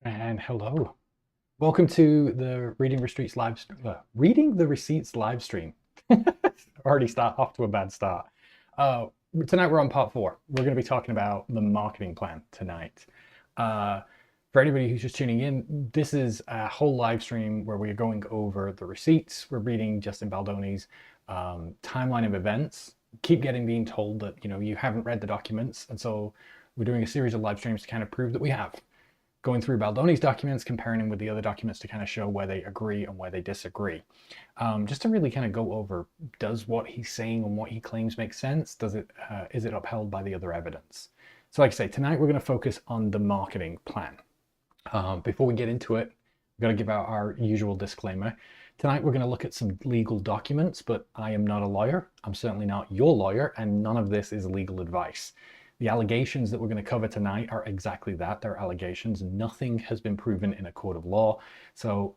And hello. Welcome to the Reading the Receipts live stream. Already start off to a bad start. Uh, Tonight we're on part four. We're going to be talking about the marketing plan tonight. Uh, for anybody who's just tuning in, this is a whole live stream where we're going over the receipts. We're reading Justin Baldoni's timeline of events. Keep being told that you haven't read the documents, and so we're doing a series of live streams to kind of prove that we have, going through Baldoni's documents, comparing them with the other documents to kind of show where they agree and where they disagree. Just to really kind of go over, does what he's saying and what he claims make sense? Is it upheld by the other evidence? So like I say, tonight we're going to focus on the marketing plan. Before we get into it, we're going to give out our usual disclaimer. Tonight we're going to look at some legal documents, but I am not a lawyer. I'm certainly not your lawyer, and none of this is legal advice. The allegations that we're going to cover tonight are exactly that. They're allegations. Nothing has been proven in a court of law. So,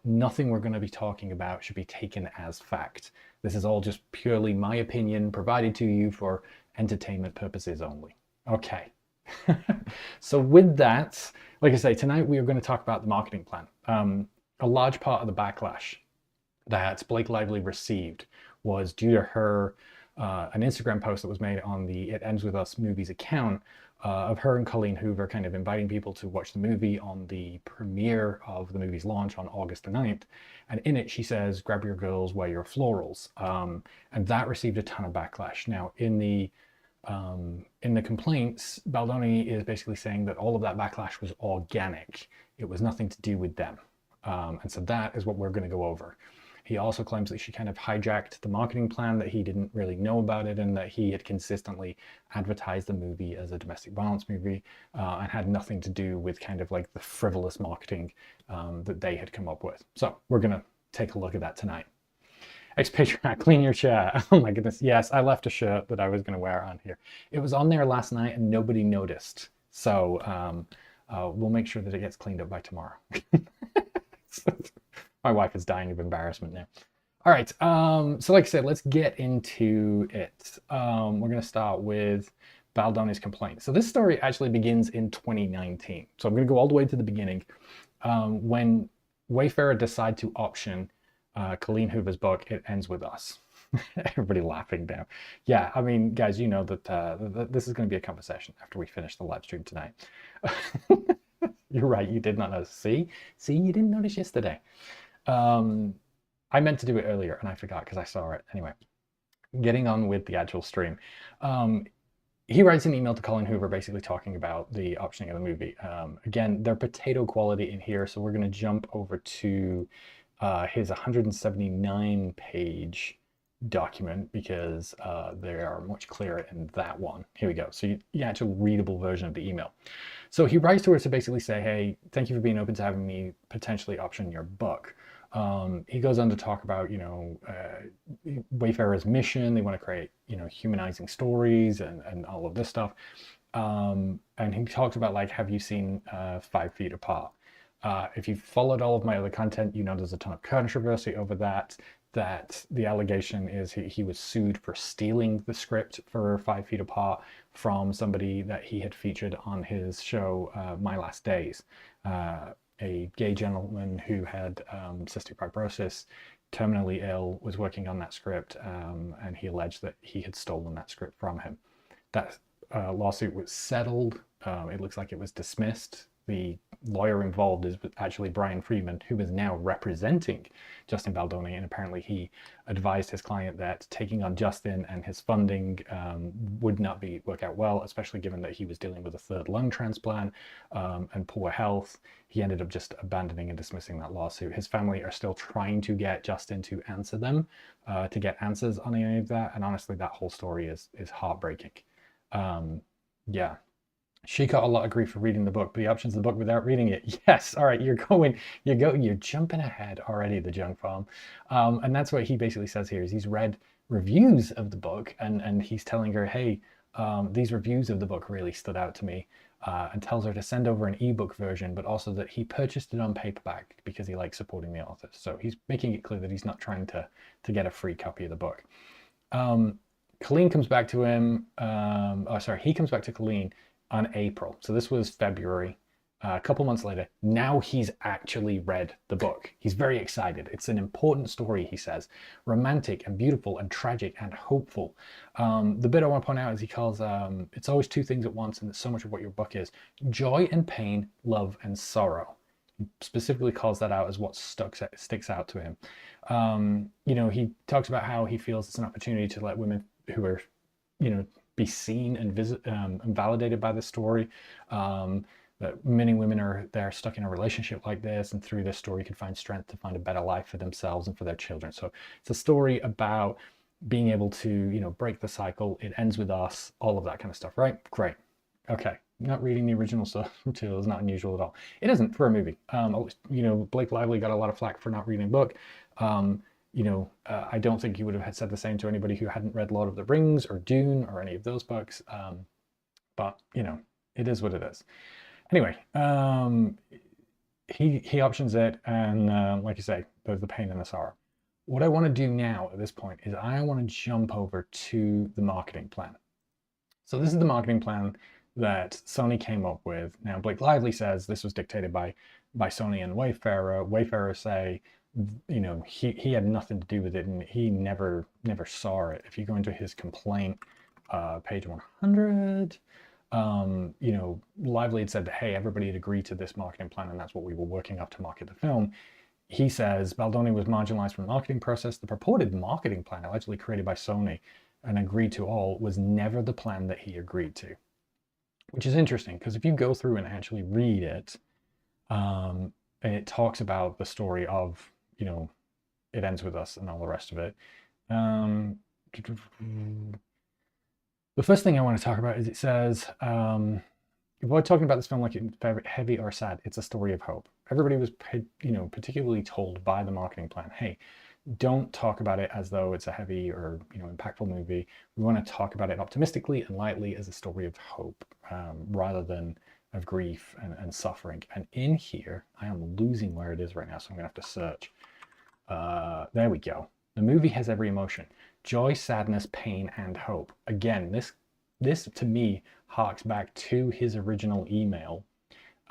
nothing we're going to be talking about should be taken as fact. This is all just purely my opinion provided to you for entertainment purposes only. Okay. So with that, like I say, tonight we are going to talk about the marketing plan. A large part of the backlash that Blake Lively received was due to her an Instagram post that was made on the It Ends With Us movies account of her and Colleen Hoover kind of inviting people to watch the movie on the premiere of the movie's launch on August the 9th. And in it, she says, grab your girls, wear your florals. And that received a ton of backlash. Now, in the complaints, Baldoni is basically saying that all of that backlash was organic. It was nothing to do with them. And so that is what we're going to go over. He also claims that she kind of hijacked the marketing plan, that he didn't really know about it, and that he had consistently advertised the movie as a domestic violence movie and had nothing to do with kind of like the frivolous marketing that they had come up with. So we're going to take a look at that tonight. Expatriate, clean your chair. Oh my goodness. Yes, I left a shirt that I was going to wear on here. It was on there last night and nobody noticed. So we'll make sure that it gets cleaned up by tomorrow. My wife is dying of embarrassment now. All right, so like I said, let's get into it. We're going to start with Baldoni's complaint. So this story actually begins in 2019. So I'm going to go all the way to the beginning. When Wayfarer decided to option Colleen Hoover's book, It Ends With Us. Everybody laughing now. Yeah, I mean, guys, you know that this is going to be a conversation after we finish the live stream tonight. You're right, you did not notice. See, you didn't notice yesterday. I meant to do it earlier and I forgot because I saw it. Anyway, getting on with the actual stream. He writes an email to Colleen Hoover basically talking about the optioning of the movie. Again, they're potato quality in here, so we're going to jump over to his 179 page document because they are much clearer in that one. Here we go. So the actual readable version of the email. So he writes to her to basically say, hey, thank you for being open to having me potentially option your book. He goes on to talk about, Wayfarer's mission. They want to create, humanizing stories and all of this stuff. And he talks about, like, have you seen 5 Feet Apart? If you've followed all of my other content, there's a ton of controversy over that the allegation is he was sued for stealing the script for 5 Feet Apart from somebody that he had featured on his show, My Last Days. A gay gentleman who had cystic fibrosis, terminally ill, was working on that script, and he alleged that he had stolen that script from him. That lawsuit was settled. It looks like it was dismissed. The lawyer involved is actually Brian Freeman, who is now representing Justin Baldoni, and apparently he advised his client that taking on Justin and his funding would not work out well, especially given that he was dealing with a 3rd lung transplant and poor health. He ended up just abandoning and dismissing that lawsuit. His family are still trying to get Justin to answer them, to get answers on any of that, and honestly, that whole story is heartbreaking. Yeah. She got a lot of grief for reading the book, but the options of the book without reading it. Yes, all right, you're jumping ahead already, the junk farm. And that's what he basically says here is he's read reviews of the book and he's telling her, hey, these reviews of the book really stood out to me, and tells her to send over an ebook version, but also that he purchased it on paperback because he likes supporting the authors. So he's making it clear that he's not trying to get a free copy of the book. Colleen comes back to him, he comes back to Colleen on April. So this was February. A couple months later, now he's actually read the book. He's very excited. It's an important story, he says. Romantic and beautiful and tragic and hopeful. The bit I want to point out is he calls it's always two things at once, and it's so much of what your book is. Joy and pain, love and sorrow. He specifically calls that out as what sticks out to him. He talks about how he feels it's an opportunity to let women who are, be seen and and validated by the story. That many women are stuck in a relationship like this, and through this story can find strength to find a better life for themselves and for their children. So it's a story about being able to, break the cycle. It ends with us, all of that kind of stuff, right? Great. Okay. Not reading the original stuff material is not unusual at all. It isn't for a movie. Blake Lively got a lot of flack for not reading the book. I don't think he would have said the same to anybody who hadn't read Lord of the Rings or Dune or any of those books. But it is what it is. Anyway, he options it, and like you say, there's the pain and the sorrow. What I want to do now at this point is I want to jump over to the marketing plan. So this is the marketing plan that Sony came up with. Now, Blake Lively says this was dictated by Sony and Wayfarer. Wayfarer say, he had nothing to do with it, and he never saw it. If you go into his complaint, page 100, Lively had said that, hey, everybody had agreed to this marketing plan, and that's what we were working up to market the film. He says Baldoni was marginalized from the marketing process. The purported marketing plan, allegedly created by Sony and agreed to all, was never the plan that he agreed to. Which is interesting, because if you go through and actually read it, it talks about the story of, it ends with us and all the rest of it. The first thing I want to talk about is it says, if we're talking about this film like it's very heavy or sad, it's a story of hope. Everybody was, particularly told by the marketing plan, hey, don't talk about it as though it's a heavy or impactful movie. We want to talk about it optimistically and lightly as a story of hope, rather than of grief and suffering. And in here, I am losing where it is right now, so I'm gonna have to search. There we go. The movie has every emotion: joy, sadness, pain, and hope. Again, this to me harks back to his original email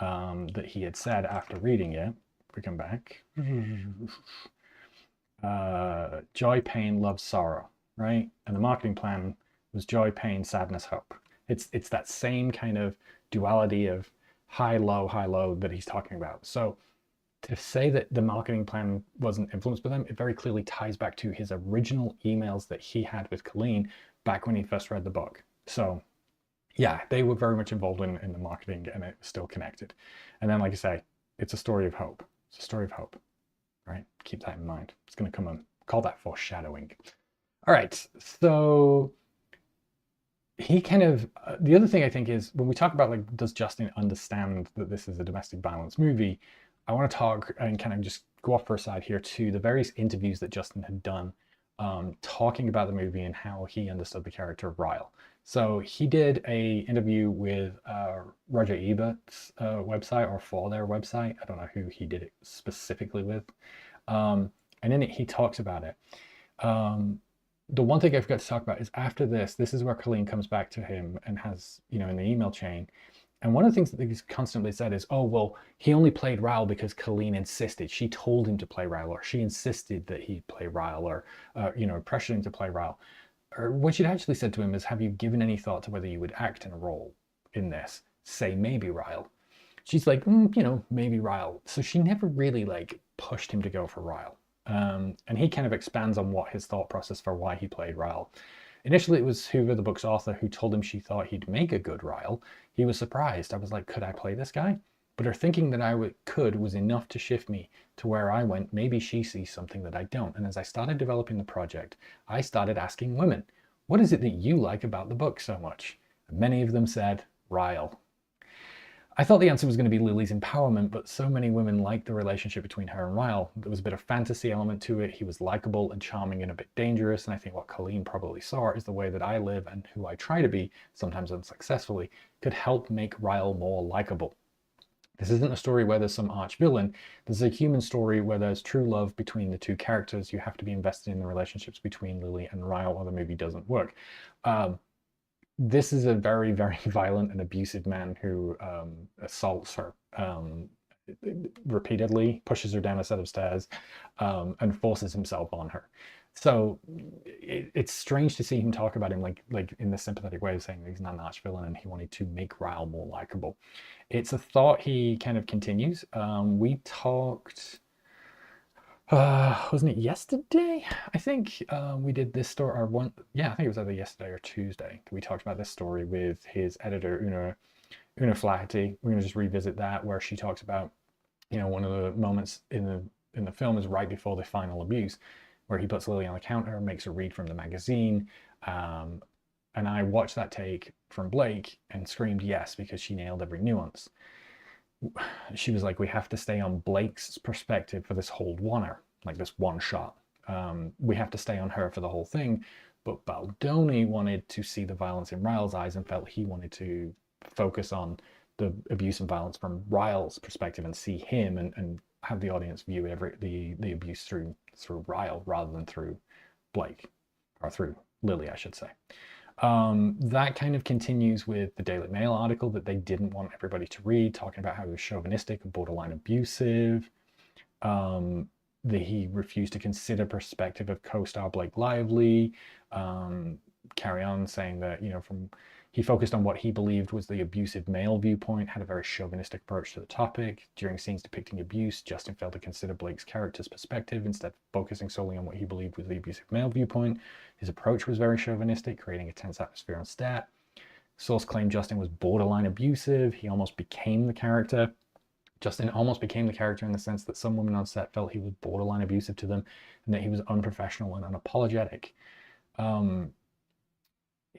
that he had said after reading it. If we come back. Joy, pain, love, sorrow, right? And the marketing plan was joy, pain, sadness, hope. It's that same kind of duality of high, low that he's talking about. So to say that the marketing plan wasn't influenced by them, it very clearly ties back to his original emails that he had with Colleen back when he first read the book. So yeah, they were very much involved in the marketing, and it was still connected. And then, like I say, it's a story of hope. It's a story of hope. Right? Keep that in mind. It's going to come and call that foreshadowing. All right. So he kind of, the other thing I think is when we talk about like, does Justin understand that this is a domestic violence movie? I want to talk and kind of just go off for a side here to the various interviews that Justin had done, talking about the movie and how he understood the character of Ryle. So he did a interview with Roger Ebert's website, or for their website. I don't know who he did it specifically with. And in it, he talks about it. The one thing I forgot to talk about is after this is where Colleen comes back to him and has, in the email chain. And one of the things that he's constantly said is, oh, well, he only played Ryle because Colleen insisted. She told him to play Ryle, or she insisted that he play Ryle, or, pressured him to play Ryle. Or what she'd actually said to him is, have you given any thought to whether you would act in a role in this? Say maybe Ryle. She's like, maybe Ryle. So she never really like pushed him to go for Ryle. And he kind of expands on what his thought process for why he played Ryle. Initially, it was Hoover, the book's author, who told him she thought he'd make a good Ryle. He was surprised. I was like, could I play this guy? But her thinking that I could was enough to shift me to where I went, maybe she sees something that I don't. And as I started developing the project, I started asking women, what is it that you like about the book so much? And many of them said, Ryle. I thought the answer was going to be Lily's empowerment, but so many women liked the relationship between her and Ryle. There was a bit of fantasy element to it. He was likable and charming and a bit dangerous. And I think what Colleen probably saw is the way that I live and who I try to be, sometimes unsuccessfully, could help make Ryle more likable. This isn't a story where there's some arch villain. There's a human story where there's true love between the two characters. You have to be invested in the relationships between Lily and Ryle, or the movie doesn't work. This is a very, very violent and abusive man who assaults her repeatedly, pushes her down a set of stairs, and forces himself on her. So it's strange to see him talk about him like in this sympathetic way of saying that he's not an arch villain and he wanted to make Ryle more likable. It's a thought he kind of continues. We talked, wasn't it yesterday? I think we did this story, or one, yeah, I think it was either yesterday or Tuesday. We talked about this story with his editor, Una Flaherty. We're going to just revisit that, where she talks about, one of the moments in the film is right before the final abuse, where he puts Lily on the counter and makes her read from the magazine. And I watched that take from Blake and screamed yes, because she nailed every nuance. She was like, we have to stay on Blake's perspective for this whole oneer, like this one shot. We have to stay on her for the whole thing. But Baldoni wanted to see the violence in Ryle's eyes and felt he wanted to focus on the abuse and violence from Ryle's perspective and see him and have the audience view the abuse through Ryle rather than through Blake, or through Lily, I should say. That kind of continues with the Daily Mail article that they didn't want everybody to read, talking about how he was chauvinistic and borderline abusive. That he refused to consider perspective of co-star Blake Lively. Carry on saying that, he focused on what he believed was the abusive male viewpoint, had a very chauvinistic approach to the topic. During scenes depicting abuse, Justin failed to consider Blake's character's perspective, instead focusing solely on what he believed was the abusive male viewpoint. His approach was very chauvinistic, creating a tense atmosphere on set. Source claimed Justin was borderline abusive. He almost became the character. Justin almost became the character in the sense that some women on set felt he was borderline abusive to them and that he was unprofessional and unapologetic.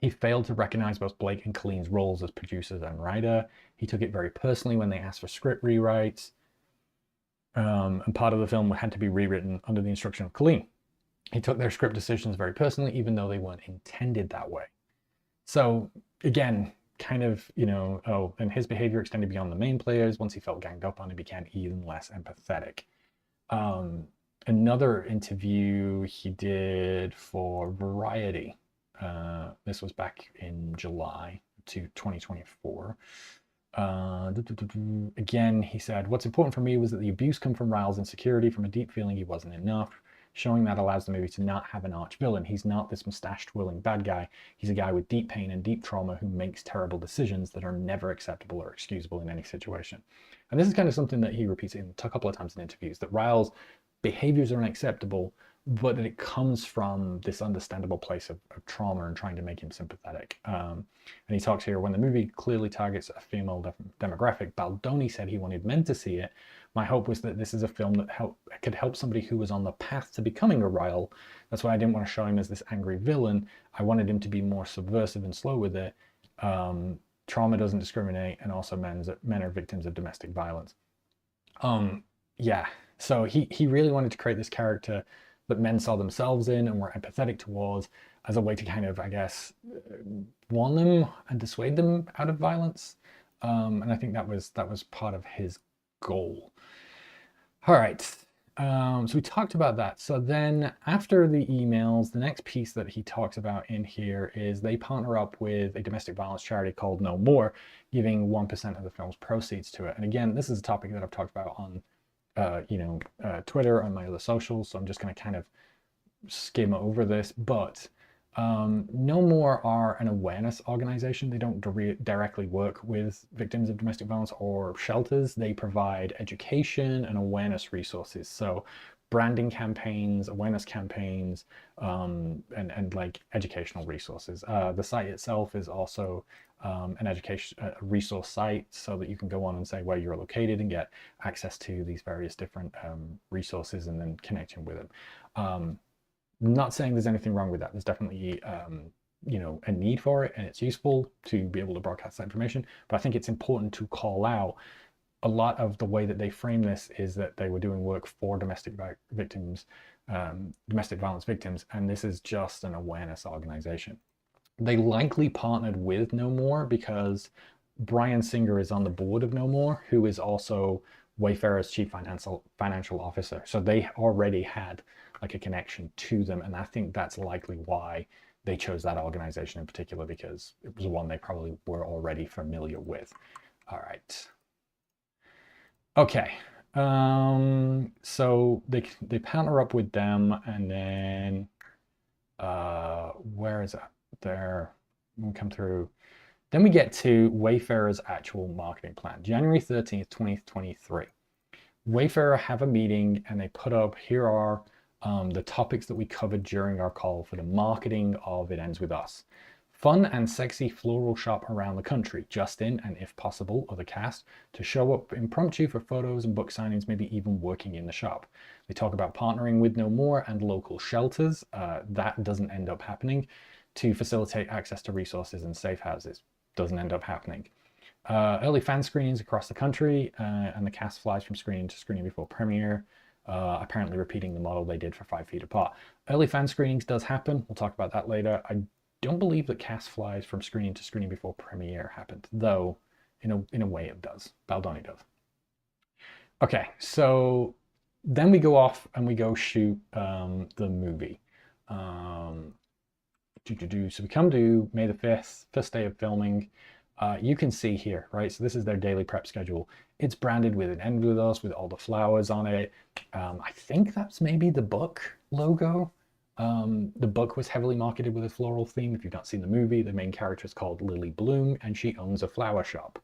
He failed to recognize both Blake and Colleen's roles as producers and writer. He took it very personally when they asked for script rewrites. And part of the film had to be rewritten under the instruction of Colleen. He took their script decisions very personally, even though they weren't intended that way. So again, kind of, and his behavior extended beyond the main players. Once he felt ganged up on, he became even less empathetic. Another interview he did for Variety. This was back in July 2024. Again, he said, what's important for me was that the abuse come from Ryle's insecurity, from a deep feeling he wasn't enough. Showing that allows the movie to not have an arch villain. He's not this mustached twirling bad guy. He's a guy with deep pain and deep trauma who makes terrible decisions that are never acceptable or excusable in any situation. And this is kind of something that he repeats a couple of times in interviews, that Ryle's behaviors are unacceptable, but that it comes from this understandable place of trauma and trying to make him sympathetic. And he talks here, when the movie clearly targets a female demographic, Baldoni said he wanted men to see it. My hope was that this is a film that could help somebody who was on the path to becoming a Ryle. That's why I didn't want to show him as this angry villain. I wanted him to be more subversive and slow with it. Trauma doesn't discriminate, and also men are victims of domestic violence. Yeah, so he really wanted to create this character that men saw themselves in and were empathetic towards, as a way to kind of, I guess, warn them and dissuade them out of violence. And I think that was part of his goal. All right, so we talked about that. So then after the emails, the next piece that he talks about in here is they partner up with a domestic violence charity called No More, giving 1% of the film's proceeds to it. And again, this is a topic that I've talked about on Twitter and my other socials, so I'm just going to kind of skim over this. But No More are an awareness organization. They don't directly work with victims of domestic violence or shelters. They provide education and awareness resources. So branding campaigns, awareness campaigns, and like educational resources. The site itself is also an education resource site, so that you can go on and say where you're located and get access to these various different resources and then connecting with them. Not saying there's anything wrong with that. There's definitely a need for it, and it's useful to be able to broadcast that information. But I think it's important to call out a lot of the way that they frame this is that they were doing work for domestic victims, domestic violence victims, and this is just an awareness organization. They likely partnered with No More because Brian Singer is on the board of No More, who is also Wayfarer's chief financial officer. So they already had like a connection to them, and I think that's likely why they chose that organization in particular because it was one they probably were already familiar with. All right. Okay. So they partner up with them, and then where is it? There, we come through. Then we get to Wayfarer's actual marketing plan, January 13th, 2023. Wayfarer have a meeting and they put up, here are the topics that we covered during our call for the marketing of It Ends With Us. Fun and sexy floral shop around the country. Justin and, if possible, other cast to show up impromptu for photos and book signings, maybe even working in the shop. They talk about partnering with No More and local shelters. That doesn't end up happening. To facilitate access to resources and safe houses. Doesn't end up happening. Early fan screenings across the country, and the cast flies from screening to screening before premiere, apparently repeating the model they did for 5 Feet Apart. Early fan screenings does happen. We'll talk about that later. I don't believe that cast flies from screening to screening before premiere happened, though in a way it does. Baldoni does. Okay, so then we go off and we go shoot the movie. So we come to May the 5th, first day of filming. You can see here, right? So this is their daily prep schedule. It's branded with It Ends With Us with all the flowers on it. I think that's maybe the book logo. The book was heavily marketed with a floral theme. If you've not seen the movie, the main character is called Lily Bloom and she owns a flower shop.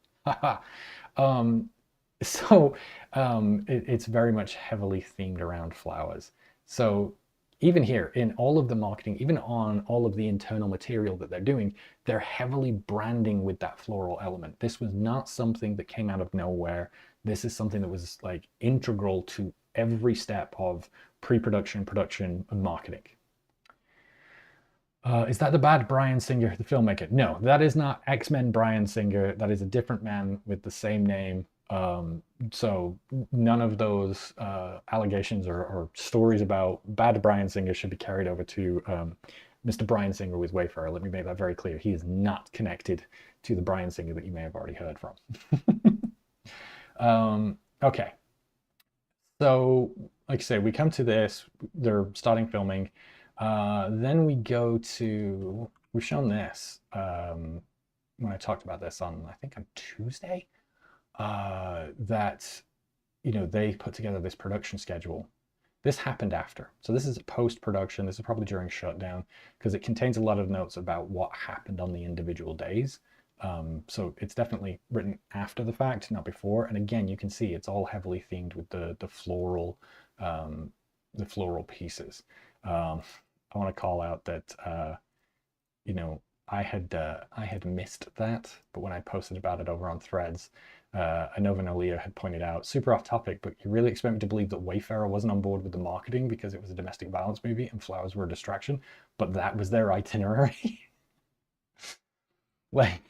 It's very much heavily themed around flowers. So even here in all of the marketing, even on all of the internal material that they're doing, they're heavily branding with that floral element. This was not something that came out of nowhere. This is something that was like integral to every step of pre-production, production, and marketing. Is that the bad Bryan Singer, the filmmaker? No, that is not X-Men Bryan Singer. That is a different man with the same name. So none of those allegations or stories about bad Bryan Singer should be carried over to Mr. Bryan Singer with Wayfarer. Let me make that very clear. He is not connected to the Bryan Singer that you may have already heard from. Okay. So, like I say, we come to this. They're starting filming. Then we go to, we've shown this when I talked about this on, I think on Tuesday. That they put together this production schedule. This happened after, so this is post-production. This is probably during shutdown because it contains a lot of notes about what happened on the individual days. So it's definitely written after the fact, not before. And again, you can see it's all heavily themed with the floral pieces. I want to call out that I had missed that, but when I posted about it over on Threads, Anova Nolia had pointed out, super off topic, but you really expect me to believe that Wayfarer wasn't on board with the marketing because it was a domestic violence movie and flowers were a distraction, but that was their itinerary. Like,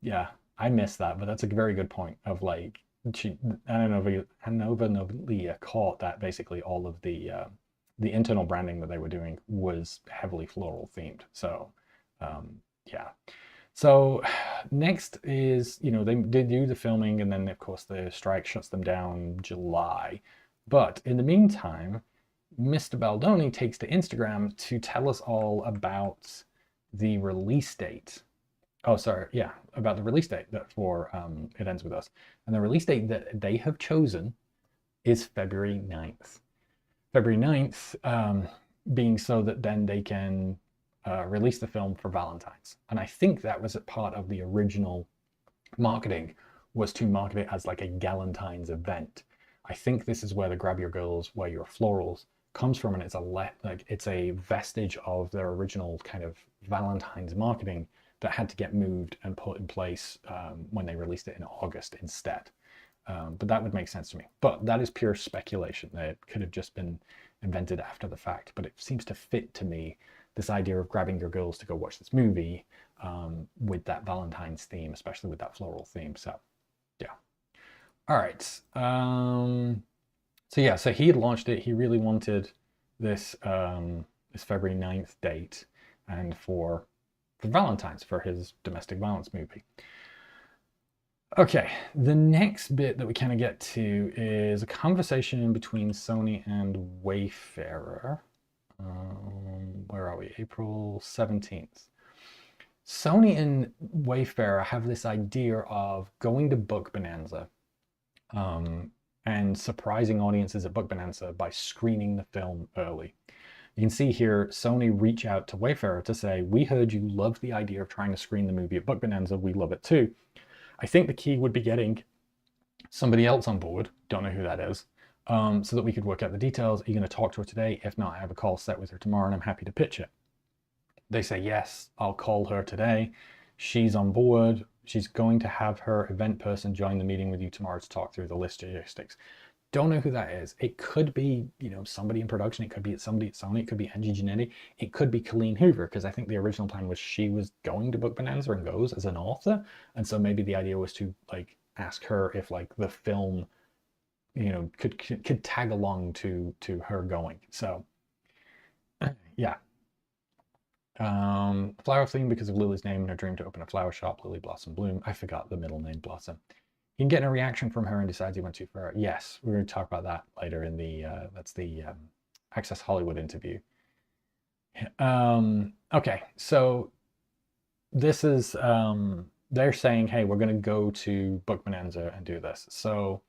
yeah, I missed that, but that's a very good point of like, Anova Nolia caught that basically all of the internal branding that they were doing was heavily floral themed. So, yeah. So next is, they did do the filming and then of course the strike shuts them down July. But in the meantime, Mr. Baldoni takes to Instagram to tell us all about the release date. Oh, sorry. Yeah, about the release date for It Ends With Us. And the release date that they have chosen is February 9th. February 9th being so that then they can release the film for Valentine's. And I think that was a part of the original marketing, was to market it as like a Galentine's event. I think this is where the Grab Your Girls, Wear Your Florals comes from, and it's a vestige of their original kind of Valentine's marketing that had to get moved and put in place when they released it in August instead. But that would make sense to me. But that is pure speculation. It could have just been invented after the fact, but it seems to fit to me, this idea of grabbing your girls to go watch this movie with that Valentine's theme, especially with that floral theme. So, yeah. All right. So he had launched it. He really wanted this February 9th date, and for Valentine's, for his domestic violence movie. Okay, the next bit that we kind of get to is a conversation between Sony and Wayfarer. Where are we? April 17th. Sony and Wayfarer have this idea of going to Book Bonanza and surprising audiences at Book Bonanza by screening the film early. You can see here Sony reach out to Wayfarer to say, we heard you loved the idea of trying to screen the movie at Book Bonanza. We love it too. I think the key would be getting somebody else on board, don't know who that is, so that we could work out the details. Are you going to talk to her today? If not, I have a call set with her tomorrow and I'm happy to pitch it. They say, yes, I'll call her today. She's on board. She's going to have her event person join the meeting with you tomorrow to talk through the logistics. Don't know who that is. It could be, somebody in production. It could be somebody at Sony. It could be Angie Giannetti. It could be Colleen Hoover, because I think the original plan was she was going to Book Bonanza and goes as an author. And so maybe the idea was to ask her if the film, could tag along to her going. So yeah. Flower theme because of Lily's name and her dream to open a flower shop, Lily Blossom Bloom. I forgot the middle name, Blossom. You can get a reaction from her and decides he went too far. Yes, we're going to talk about that later in the, that's the Access Hollywood interview. Okay, so this is, they're saying, hey, we're going to go to Book Bonanza and do this. So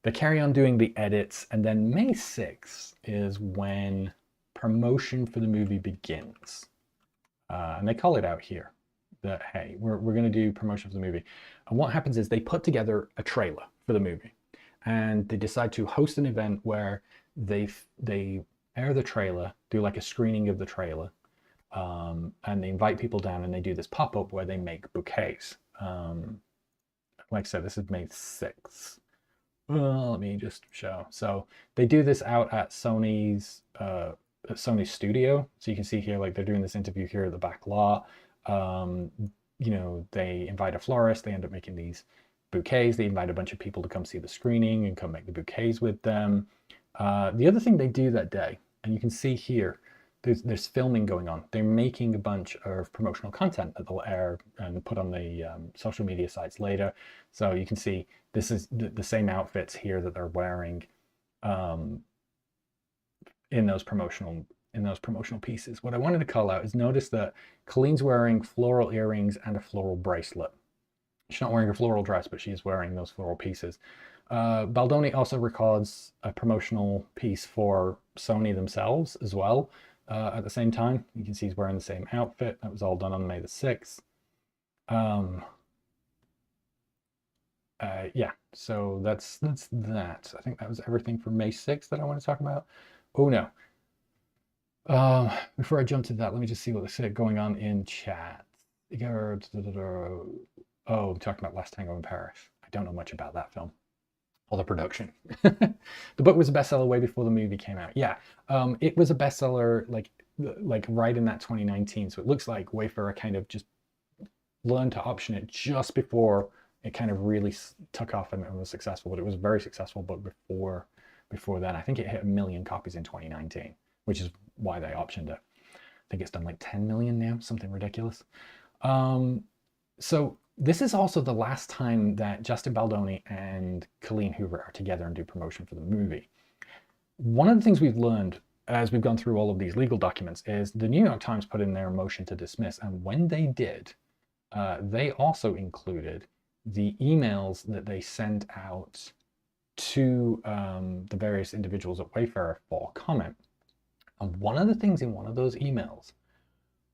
they carry on doing the edits, and then May 6th is when promotion for the movie begins. And they call it out here that, hey, we're going to do promotion for the movie. And what happens is they put together a trailer for the movie, and they decide to host an event where they air the trailer, do a screening of the trailer, and they invite people down and they do this pop-up where they make bouquets. Like I said, this is May 6th. Let me just show. So they do this out at Sony's studio. So you can see here, they're doing this interview here at the back lot. They invite a florist. They end up making these bouquets. They invite a bunch of people to come see the screening and come make the bouquets with them. The other thing they do that day, and you can see here, there's filming going on. They're making a bunch of promotional content that they'll air and put on the social media sites later. So you can see this is the same outfits here that they're wearing in those promotional pieces. What I wanted to call out is notice that Colleen's wearing floral earrings and a floral bracelet. She's not wearing a floral dress, but she's wearing those floral pieces. Baldoni also records a promotional piece for Sony themselves as well. At the same time, you can see he's wearing the same outfit. That was all done on May the 6th. Yeah, so that's that. I think that was everything for May 6th that I want to talk about. Oh no. Before I jump to that, let me just see what's going on in chat. Oh, I'm talking about Last Tango in Paris. I don't know much about that film or the production. The book was a bestseller way before the movie came out. Yeah, it was a bestseller like right in that 2019. So it looks like Wayfarer kind of just learned to option it just before it kind of really took off and was successful. But it was a very successful book before then. I think it hit 1 million copies in 2019, which is why they optioned it. I think it's done 10 million now, something ridiculous. So this is also the last time that Justin Baldoni and Colleen Hoover are together and do promotion for the movie. One of the things we've learned as we've gone through all of these legal documents is the New York Times put in their motion to dismiss, and when they did, they also included the emails that they sent out to the various individuals at Wayfarer for comment. And one of the things in one of those emails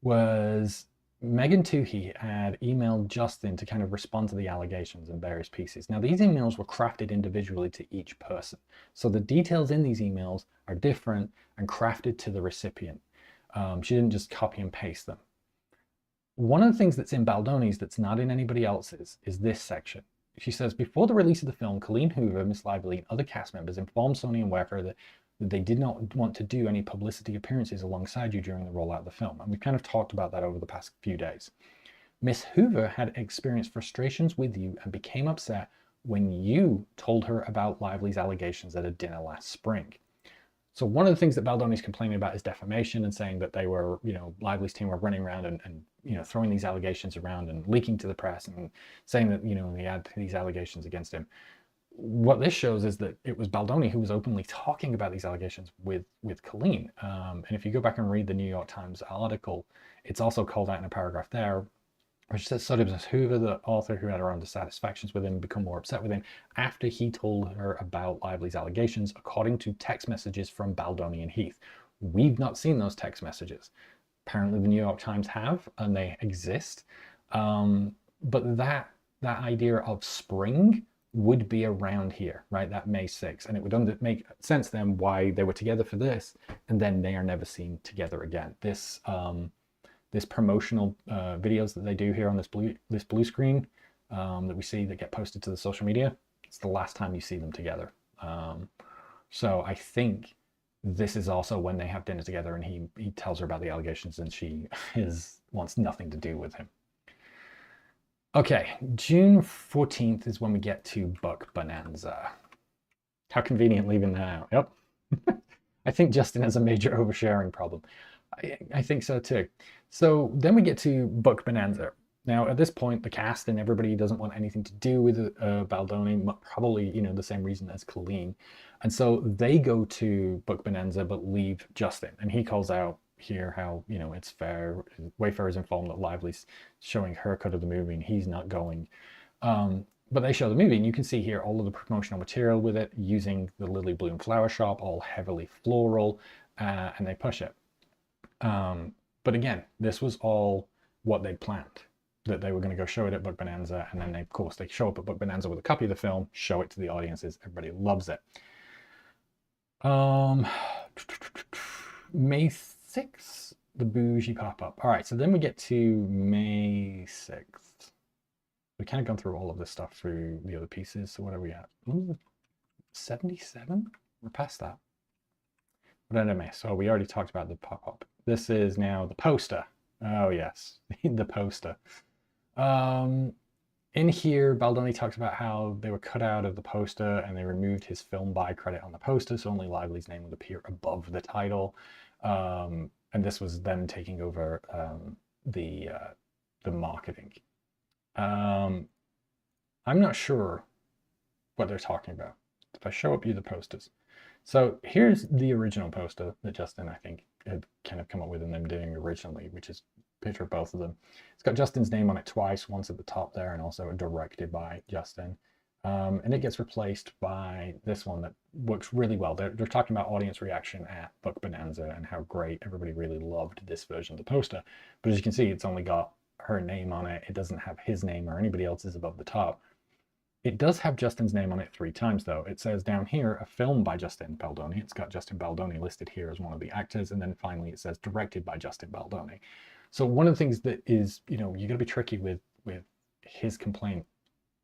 was Megan Toohey had emailed Justin to kind of respond to the allegations in various pieces. Now, these emails were crafted individually to each person. So the details in these emails are different and crafted to the recipient. She didn't just copy and paste them. One of the things that's in Baldoni's that's not in anybody else's is this section. She says, before the release of the film, Colleen Hoover, Miss Lively, and other cast members informed Sony and Wayfarer that they did not want to do any publicity appearances alongside you during the rollout of the film. And we've kind of talked about that over the past few days. Miss Hoover had experienced frustrations with you and became upset when you told her about Lively's allegations at a dinner last spring. So one of the things that Baldoni's complaining about is defamation and saying that they were, Lively's team were running around and throwing these allegations around and leaking to the press and saying that, he had these allegations against him. what this shows is that it was Baldoni who was openly talking about these allegations with Colleen. And if you go back and read the New York Times article, it's also called out in a paragraph there, which says so does Hoover, the author who had her own dissatisfactions with him, become more upset with him after he told her about Lively's allegations, according to text messages from Baldoni and Heath. We've not seen those text messages. Apparently the New York Times have, and they exist. But that idea of spring would be around here, right? That May 6th. And it would make sense then why they were together for this, and then they are never seen together again. This promotional videos that they do here on this blue screen that we see that get posted to the social media, it's the last time you see them together. So I think this is also when they have dinner together and he tells her about the allegations and she wants nothing to do with him. Okay, June 14th is when we get to Buck Bonanza. How convenient leaving that out. Yep. I think Justin has a major oversharing problem. I think so too. So then we get to Buck Bonanza. Now at this point, the cast and everybody doesn't want anything to do with Baldoni, probably the same reason as Colleen, and so they go to Buck Bonanza but leave Justin, and he calls out here how it's fair. Wayfarer is informed that Lively's showing her cut of the movie and he's not going. But they show the movie and you can see here all of the promotional material with it using the Lily Bloom flower shop, all heavily floral, and they push it. But again, this was all what they planned, that they were going to go show it at Buck Bonanza, and then of course they show up at Buck Bonanza with a copy of the film, show it to the audiences, everybody loves it. May 6th, the bougie pop-up. All right, so then we get to May 6th. We've kind of gone through all of this stuff through the other pieces, so what are we at? Ooh, 77? We're past that. But anyway, so we already talked about the pop-up. This is now the poster. Oh yes, the poster. In here, Baldoni talks about how they were cut out of the poster and they removed his film buy credit on the poster, so only Lively's name would appear above the title. And this was them taking over the marketing. I'm not sure what they're talking about. If I show up you the posters. So here's the original poster that Justin, I think, had kind of come up with and them doing originally, which is a picture of both of them. It's got Justin's name on it twice, once at the top there and also directed by Justin. And it gets replaced by this one that works really well. They're talking about audience reaction at Buck Bonanza and how great everybody really loved this version of the poster. But as you can see, it's only got her name on it. It doesn't have his name or anybody else's above the top. It does have Justin's name on it 3 times, though. It says down here, a film by Justin Baldoni. It's got Justin Baldoni listed here as one of the actors, and then finally it says directed by Justin Baldoni. So one of the things that is, you got to be tricky with his complaint.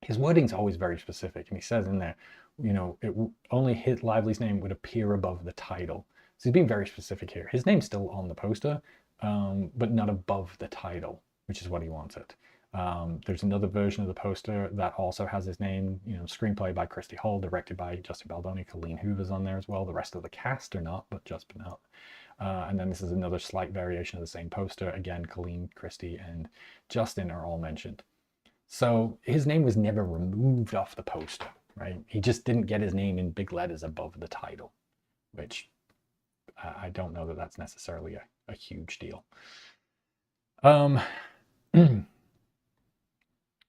His wording's always very specific, and he says in there, only hit Lively's name would appear above the title. So he's being very specific here. His name's still on the poster, but not above the title, which is what he wants it. There's another version of the poster that also has his name, screenplay by Christy Hall, directed by Justin Baldoni. Colleen Hoover's on there as well. The rest of the cast are not, but just been out. And then this is another slight variation of the same poster. Again, Colleen, Christy, and Justin are all mentioned. So his name was never removed off the poster, right? He just didn't get his name in big letters above the title, which I don't know that that's necessarily a huge deal.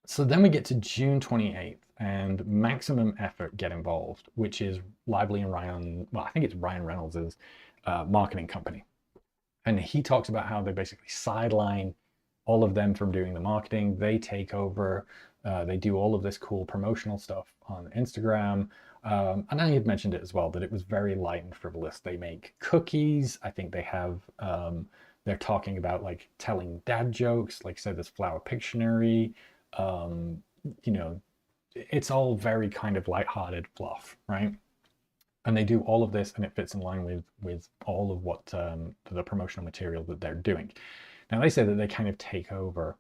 So then we get to June 28th and Maximum Effort get involved, which is Lively and Ryan, well, I think it's Ryan Reynolds' marketing company. And he talks about how they basically sideline all of them from doing the marketing. They take over, they do all of this cool promotional stuff on Instagram. And I had mentioned it as well, that it was very light and frivolous. They make cookies. I think they have, they're talking about like telling dad jokes, like say this Flower Pictionary. It's all very kind of lighthearted fluff, right? And they do all of this and it fits in line with all of what the promotional material that they're doing. Now they say that they kind of take over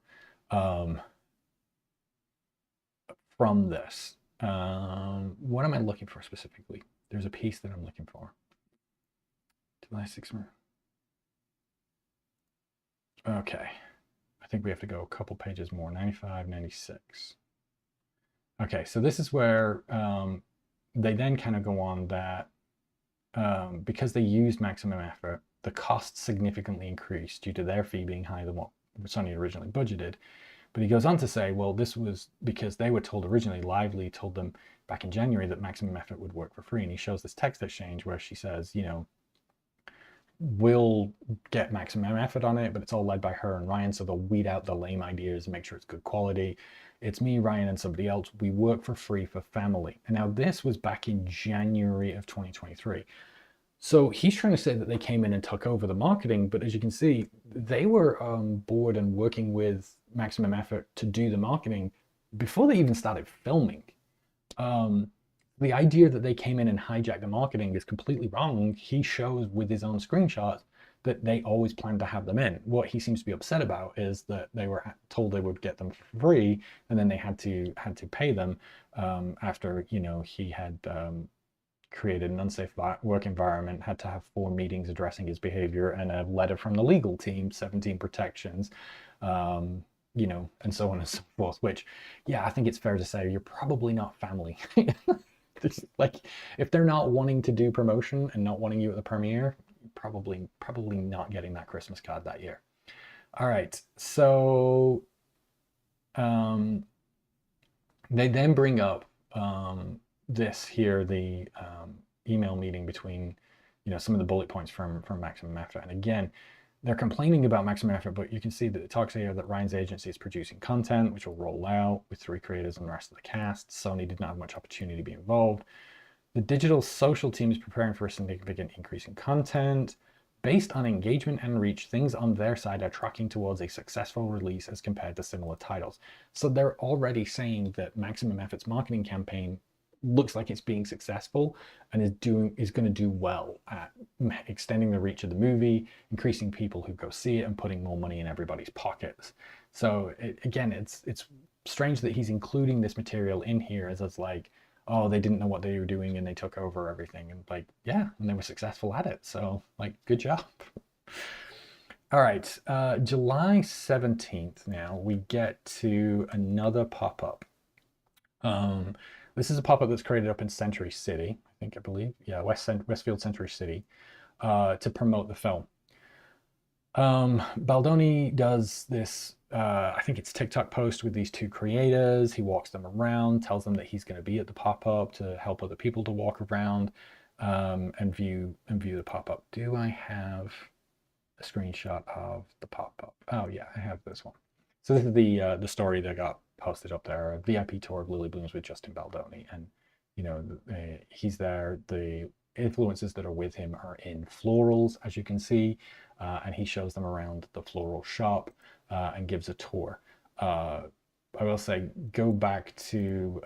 from this. What am I looking for specifically? There's a piece that I'm looking for. July 6th. Okay. I think we have to go a couple pages more. 95, 96. Okay, so this is where they then kind of go on that because they used maximum effort, the costs significantly increased due to their fee being higher than what Sony originally budgeted. But he goes on to say, well, this was because they were told originally, Lively told them back in January that maximum effort would work for free. And he shows this text exchange where she says, you know, we'll get maximum effort on it, but it's all led by her and Ryan, so they'll weed out the lame ideas and make sure it's good quality. It's me, Ryan, and somebody else. We work for free for family. And now this was back in January of 2023. So he's trying to say that they came in and took over the marketing, but as you can see, they were on board and working with maximum effort to do the marketing before they even started filming. The idea that they came in and hijacked the marketing is completely wrong. He shows with his own screenshots that they always planned to have them in. What he seems to be upset about is that they were told they would get them for free, and then they had to pay them after, you know, he had created an unsafe work environment, had to have 4 meetings addressing his behavior, and a letter from the legal team, 17 protections, you know, and so on and so forth. Which, yeah, I think it's fair to say you're probably not family. Like, if they're not wanting to do promotion and not wanting you at the premiere, probably not getting that Christmas card that year. All right, so they then bring up this here, the email meeting between, you know, some of the bullet points from maximum effort. And again, they're complaining about maximum effort, but you can see that it talks here that Ryan's agency is producing content, which will roll out with 3 creators and the rest of the cast. Sony did not have much opportunity to be involved. The digital social team is preparing for a significant increase in content. Based on engagement and reach, things on their side are tracking towards a successful release as compared to similar titles. So they're already saying that Maximum Effort's marketing campaign looks like it's being successful and is going to do well at extending the reach of the movie, increasing people who go see it, and putting more money in everybody's pockets. So again, it's strange that he's including this material in here as it's like, oh, they didn't know what they were doing and they took over everything. And like, yeah, and they were successful at it. So like, good job. All right, July 17th now, we get to another pop-up. This is a pop-up that's created up in Century City, I believe. Yeah, Westfield Century City, to promote the film. Baldoni does this, I think it's TikTok post with these 2 creators. He walks them around, tells them that he's going to be at the pop-up to help other people to walk around and view the pop-up. Do I have a screenshot of the pop-up? Oh yeah, I have this one. So this is the story that got posted up there, a VIP tour of Lily Blooms with Justin Baldoni. And, you know, he's there. The influencers that are with him are in florals, as you can see, and he shows them around the floral shop and gives a tour. I will say, go back to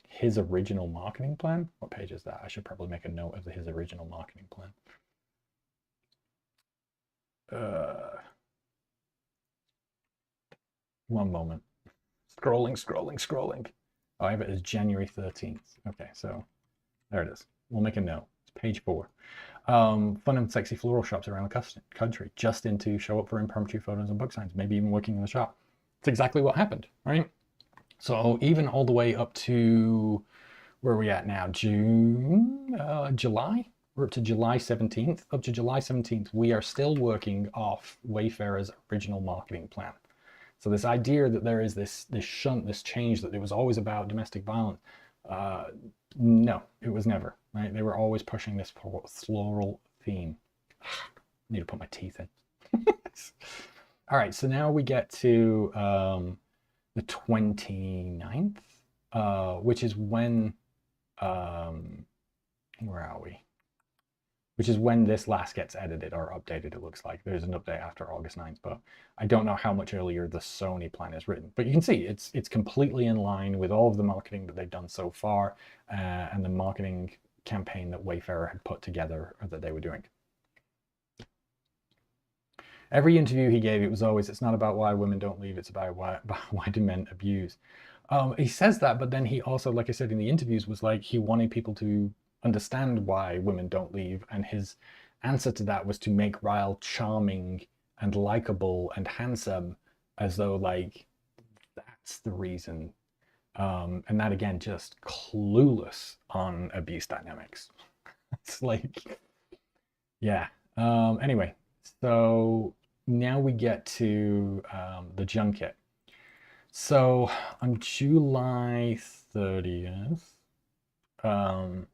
his original marketing plan. What page is that? I should probably make a note of his original marketing plan. One moment. Scrolling. Oh, I have it as January 13th. Okay, so there it is. We'll make a note. It's page 4. Fun and sexy floral shops around the country. Just into show up for impromptu photos and book signs, maybe even working in the shop. It's exactly what happened, right? So even all the way up to, where are we at now? July? We're up to July 17th. Up to July 17th, we are still working off Wayfarer's original marketing plan. So this idea that there is this shunt, this change, that it was always about domestic violence, no, it was never, right? They were always pushing this floral theme. I need to put my teeth in. All right, so now we get to the 29th, which is when, where are we? Which is when this last gets edited or updated, it looks like. There's an update after August 9th, but I don't know how much earlier the Sony plan is written. But you can see it's completely in line with all of the marketing that they've done so far and the marketing campaign that Wayfarer had put together or that they were doing. Every interview he gave, it was always, it's not about why women don't leave, it's about why do men abuse. He says that, but then he also, like I said in the interviews, was like he wanted people to understand why women don't leave, and his answer to that was to make Ryle charming and likable and handsome, as though like that's the reason And that again, just clueless on abuse dynamics. It's like, yeah. Anyway, so now we get to the junket. So on July 30th, um,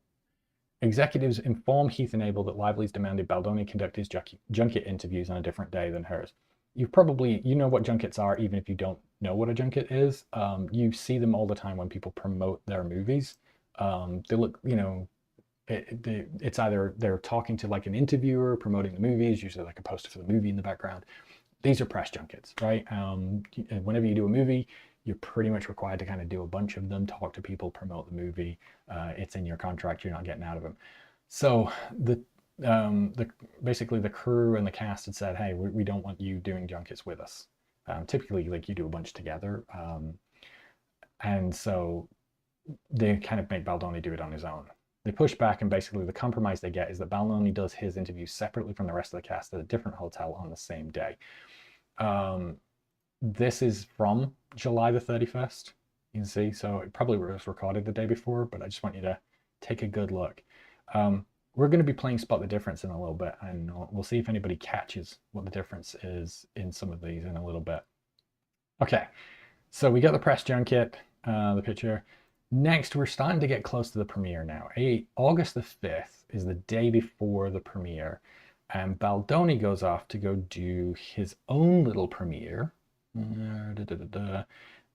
executives inform Heath and Abel that Lively's demanded Baldoni conduct his junket interviews on a different day than hers. You know what junkets are, even if you don't know what a junket is. You see them all the time when people promote their movies. They look, it's either they're talking to like an interviewer promoting the movies, usually like a poster for the movie in the background. These are press junkets, right? Whenever you do a movie, you're pretty much required to kind of do a bunch of them, talk to people, promote the movie. It's in your contract, you're not getting out of them. So basically the crew and the cast had said, hey, we don't want you doing junkets with us. Typically, like you do a bunch together. And so they kind of make Baldoni do it on his own. They push back, and basically the compromise they get is that Baldoni does his interviews separately from the rest of the cast at a different hotel on the same day. This is from July the 31st. You can see, so it probably was recorded the day before, but I just want you to take a good look. We're going to be playing Spot the Difference in a little bit, and we'll see if anybody catches what the difference is in some of these in a little bit. Okay, so we got the press junket, the picture. Next, we're starting to get close to the premiere now. August the 5th is the day before the premiere, and Baldoni goes off to go do his own little premiere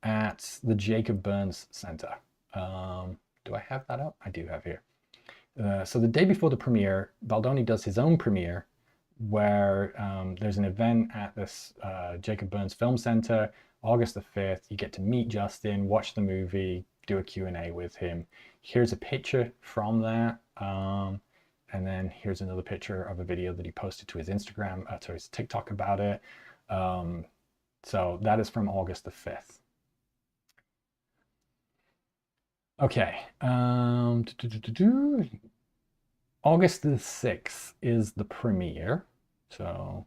at the Jacob Burns Center. Do I have that up? I do have here. So the day before the premiere, Baldoni does his own premiere where there's an event at this Jacob Burns Film Center, August the 5th. You get to meet Justin, watch the movie, do a Q&A with him. Here's a picture from that. And then here's another picture of a video that he posted to his Instagram, to his TikTok about it. So that is from August the 5th. Okay. August the 6th is the premiere. So,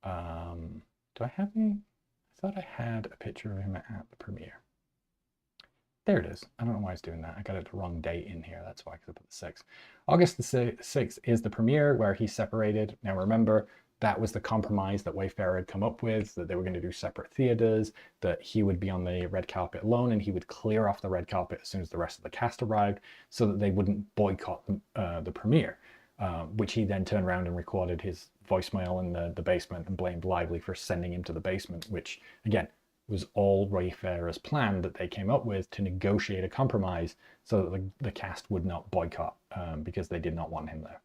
do I have any? I thought I had a picture of him at the premiere. There it is. I don't know why it's doing that. I got it the wrong date in here. That's why, because I put the 6th. August the 6th is the premiere where he's separated. Now remember, that was the compromise that Wayfarer had come up with, that they were going to do separate theaters, that he would be on the red carpet alone and he would clear off the red carpet as soon as the rest of the cast arrived so that they wouldn't boycott the premiere, which he then turned around and recorded his voicemail in the basement and blamed Lively for sending him to the basement, which, again, was all Wayfarer's plan that they came up with to negotiate a compromise so that the cast would not boycott because they did not want him there.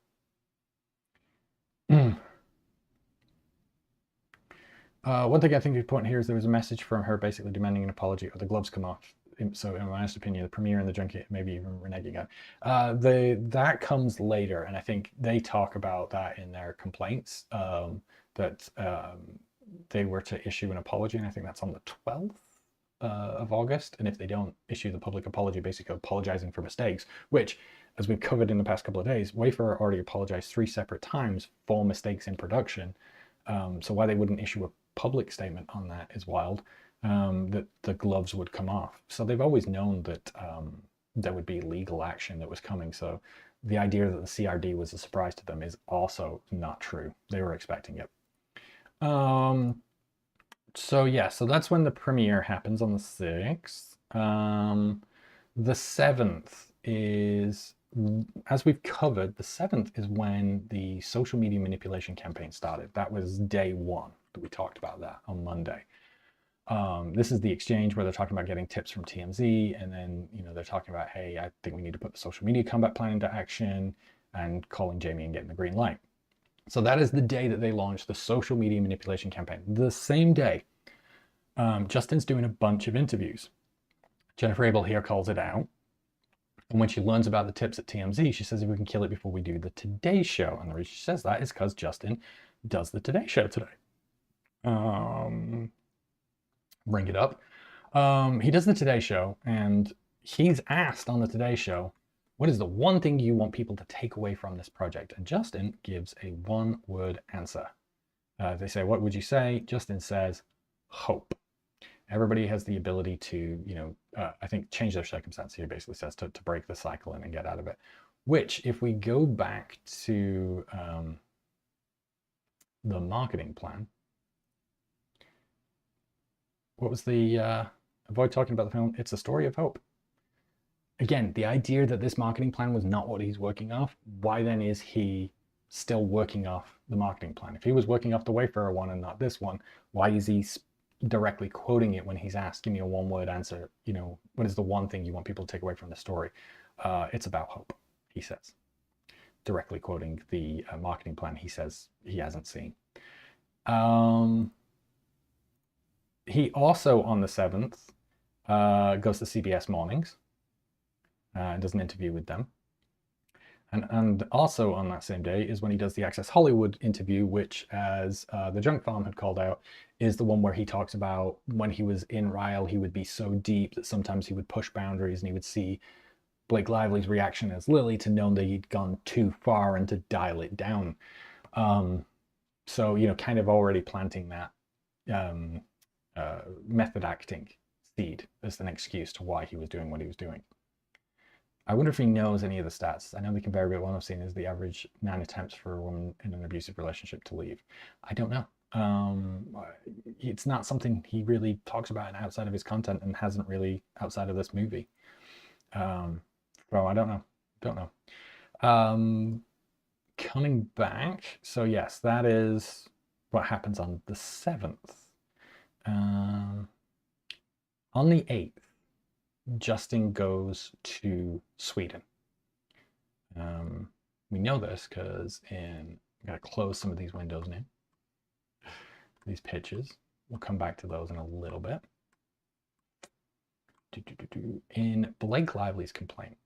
One thing I think is important here is there was a message from her basically demanding an apology or the gloves come off. So in my honest opinion, the premiere and the junket, maybe even reneging on. That comes later, and I think they talk about that in their complaints, that they were to issue an apology, and I think that's on the 12th of August. And if they don't issue the public apology, basically apologizing for mistakes, which, as we've covered in the past couple of days, Wayfarer already apologized 3 separate times for mistakes in production. So why they wouldn't issue a public statement on that is wild, that the gloves would come off. So they've always known that there would be legal action that was coming. So the idea that the CRD was a surprise to them is also not true. They were expecting it. So yeah, so that's when the premiere happens on the 6th. The 7th is, as we've covered, the 7th is when the social media manipulation campaign started. That was day 1 that we talked about that on Monday. This is the exchange where they're talking about getting tips from TMZ, and then they're talking about, hey, I think we need to put the social media combat plan into action, and calling Jamie and getting the green light. So that is the day that they launched the social media manipulation campaign. The same day, Justin's doing a bunch of interviews. Jennifer Abel here calls it out. And when she learns about the tips at TMZ, she says, if we can kill it before we do the Today Show. And the reason she says that is because Justin does the Today Show today. Bring it up. He does the Today Show, and he's asked on the Today Show, what is the one thing you want people to take away from this project? And Justin gives a 1-word answer. They say, what would you say? Justin says, hope. Everybody has the ability to, I think change their circumstance, he basically says, to break the cycle and get out of it. Which, if we go back to the marketing plan, what was the, avoid talking about the film, it's a story of hope. Again, the idea that this marketing plan was not what he's working off, why then is he still working off the marketing plan? If he was working off the Wayfarer one and not this one, why is he directly quoting it when he's asked, give me a one-word answer, what is the one thing you want people to take away from the story? It's about hope, he says, directly quoting the marketing plan he says he hasn't seen. He also, on the 7th, goes to CBS Mornings and does an interview with them. And also on that same day is when he does the Access Hollywood interview, which, as the Junk Farm had called out, is the one where he talks about when he was in Ryle, he would be so deep that sometimes he would push boundaries, and he would see Blake Lively's reaction as Lily to know that he'd gone too far and to dial it down. So, kind of already planting that method acting seed as an excuse to why he was doing what he was doing. I wonder if he knows any of the stats. I know they can vary, but one I've seen is the average 9 attempts for a woman in an abusive relationship to leave. I don't know. It's not something he really talks about outside of his content, and hasn't really outside of this movie. So I don't know. Coming back, so yes, that is what happens on the 7th. On the 8th, Justin goes to Sweden. We know this because I'm going to close some of these windows now. These pitches. We'll come back to those in a little bit. In Blake Lively's complaint,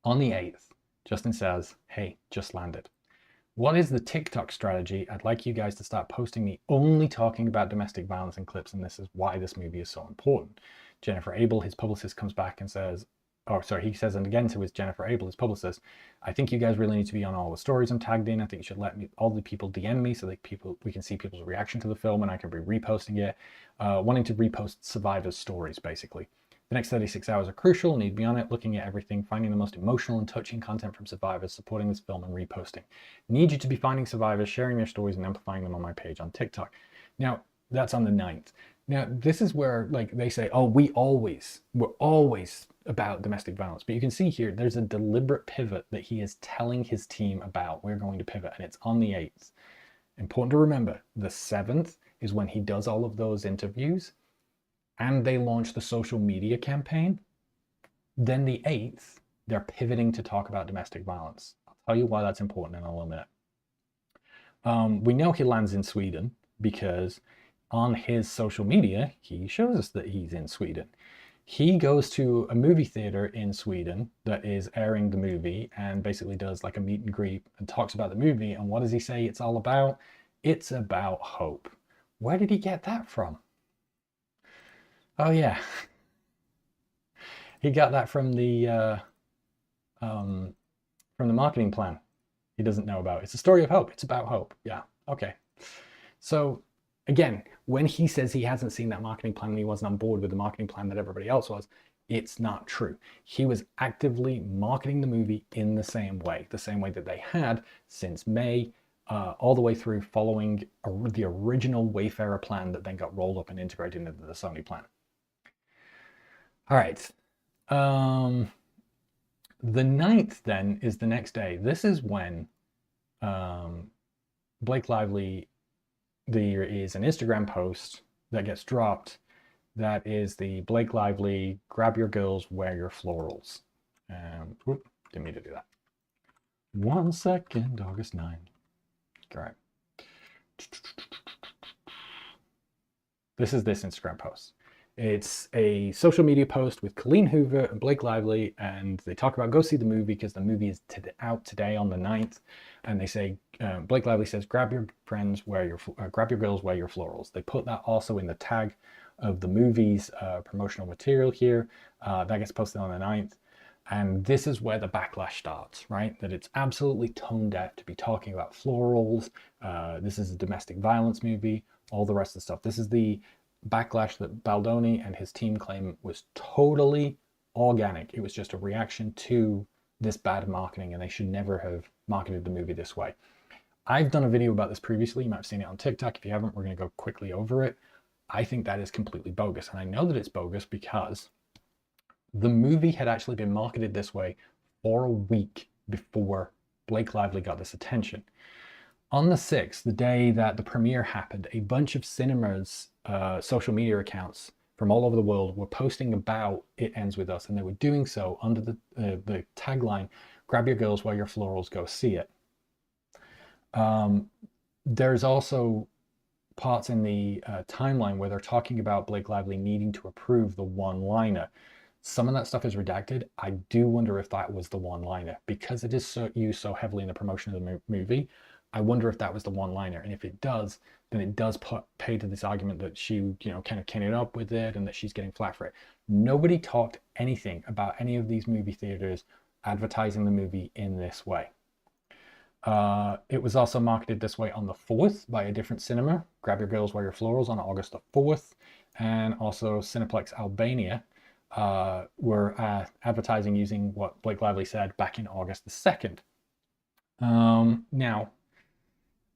on the 8th, Justin says, hey, just landed. What is the TikTok strategy? I'd like you guys to start posting me only talking about domestic violence and clips, and this is why this movie is so important. Jennifer Abel, his publicist, comes back and says, he says, and again to his Jennifer Abel, his publicist, I think you guys really need to be on all the stories I'm tagged in. I think you should let all the people DM me so that we can see people's reaction to the film, and I can be reposting it. Wanting to repost survivors' stories, basically. The next 36 hours are crucial, need to be on it, looking at everything, finding the most emotional and touching content from survivors, supporting this film, and reposting. Need you to be finding survivors, sharing their stories, and amplifying them on my page on TikTok. Now, that's on the 9th. Now, this is where, they say, oh, we're always about domestic violence. But you can see here, there's a deliberate pivot that he is telling his team about. We're going to pivot, and it's on the 8th. Important to remember, the 7th is when he does all of those interviews, and they launch the social media campaign. Then the 8th, they're pivoting to talk about domestic violence. I'll tell you why that's important in a little minute. We know he lands in Sweden because on his social media, he shows us that he's in Sweden. He goes to a movie theater in Sweden that is airing the movie and basically does like a meet and greet and talks about the movie. And what does he say it's all about? It's about hope. Where did he get that from? Oh yeah, he got that from the marketing plan he doesn't know about. It's a story of hope. It's about hope. Yeah, okay. So again, when he says he hasn't seen that marketing plan and he wasn't on board with the marketing plan that everybody else was, it's not true. He was actively marketing the movie in the same way that they had since May, all the way through, following the original Wayfarer plan that then got rolled up and integrated into the Sony plan. All right. The 9th then is the next day. This is when Blake Lively, there is an Instagram post that gets dropped that is the Blake Lively, grab your girls, wear your florals. Didn't mean to do that. 1 second, August 9. All right. This is this Instagram post. It's a social media post with Colleen Hoover and Blake Lively, and they talk about go see the movie because the movie is out today on the 9th. And they say, Blake Lively says, grab your friends, grab your girls, wear your florals. They put that also in the tag of the movie's promotional material here. That gets posted on the 9th. And this is where the backlash starts, right? That it's absolutely tone deaf to be talking about florals. This is a domestic violence movie, all the rest of the stuff. This is the backlash that Baldoni and his team claim was totally organic. It was just a reaction to this bad marketing, and they should never have marketed the movie this way. I've done a video about this previously. You might have seen it on TikTok. If you haven't, we're going to go quickly over it. I think that is completely bogus. And I know that it's bogus because the movie had actually been marketed this way for a week before Blake Lively got this attention. On the 6th, the day that the premiere happened, a bunch of cinemas' social media accounts from all over the world were posting about It Ends With Us, and they were doing so under the tagline, "Grab your girls while your florals go see it." There's also parts in the timeline where they're talking about Blake Lively needing to approve the one-liner. Some of that stuff is redacted. I do wonder if that was the one-liner, because it is used so heavily in the promotion of the movie. I wonder if that was the one-liner, and if it does, then it does pay to this argument that she, kind of came up with it and that she's getting flack for it. Nobody talked anything about any of these movie theaters advertising the movie in this way. It was also marketed this way on the 4th by a different cinema, Grab Your Girls Wear Your Florals, on August the 4th, and also Cineplex Albania were advertising using what Blake Lively said back in August the 2nd. Now,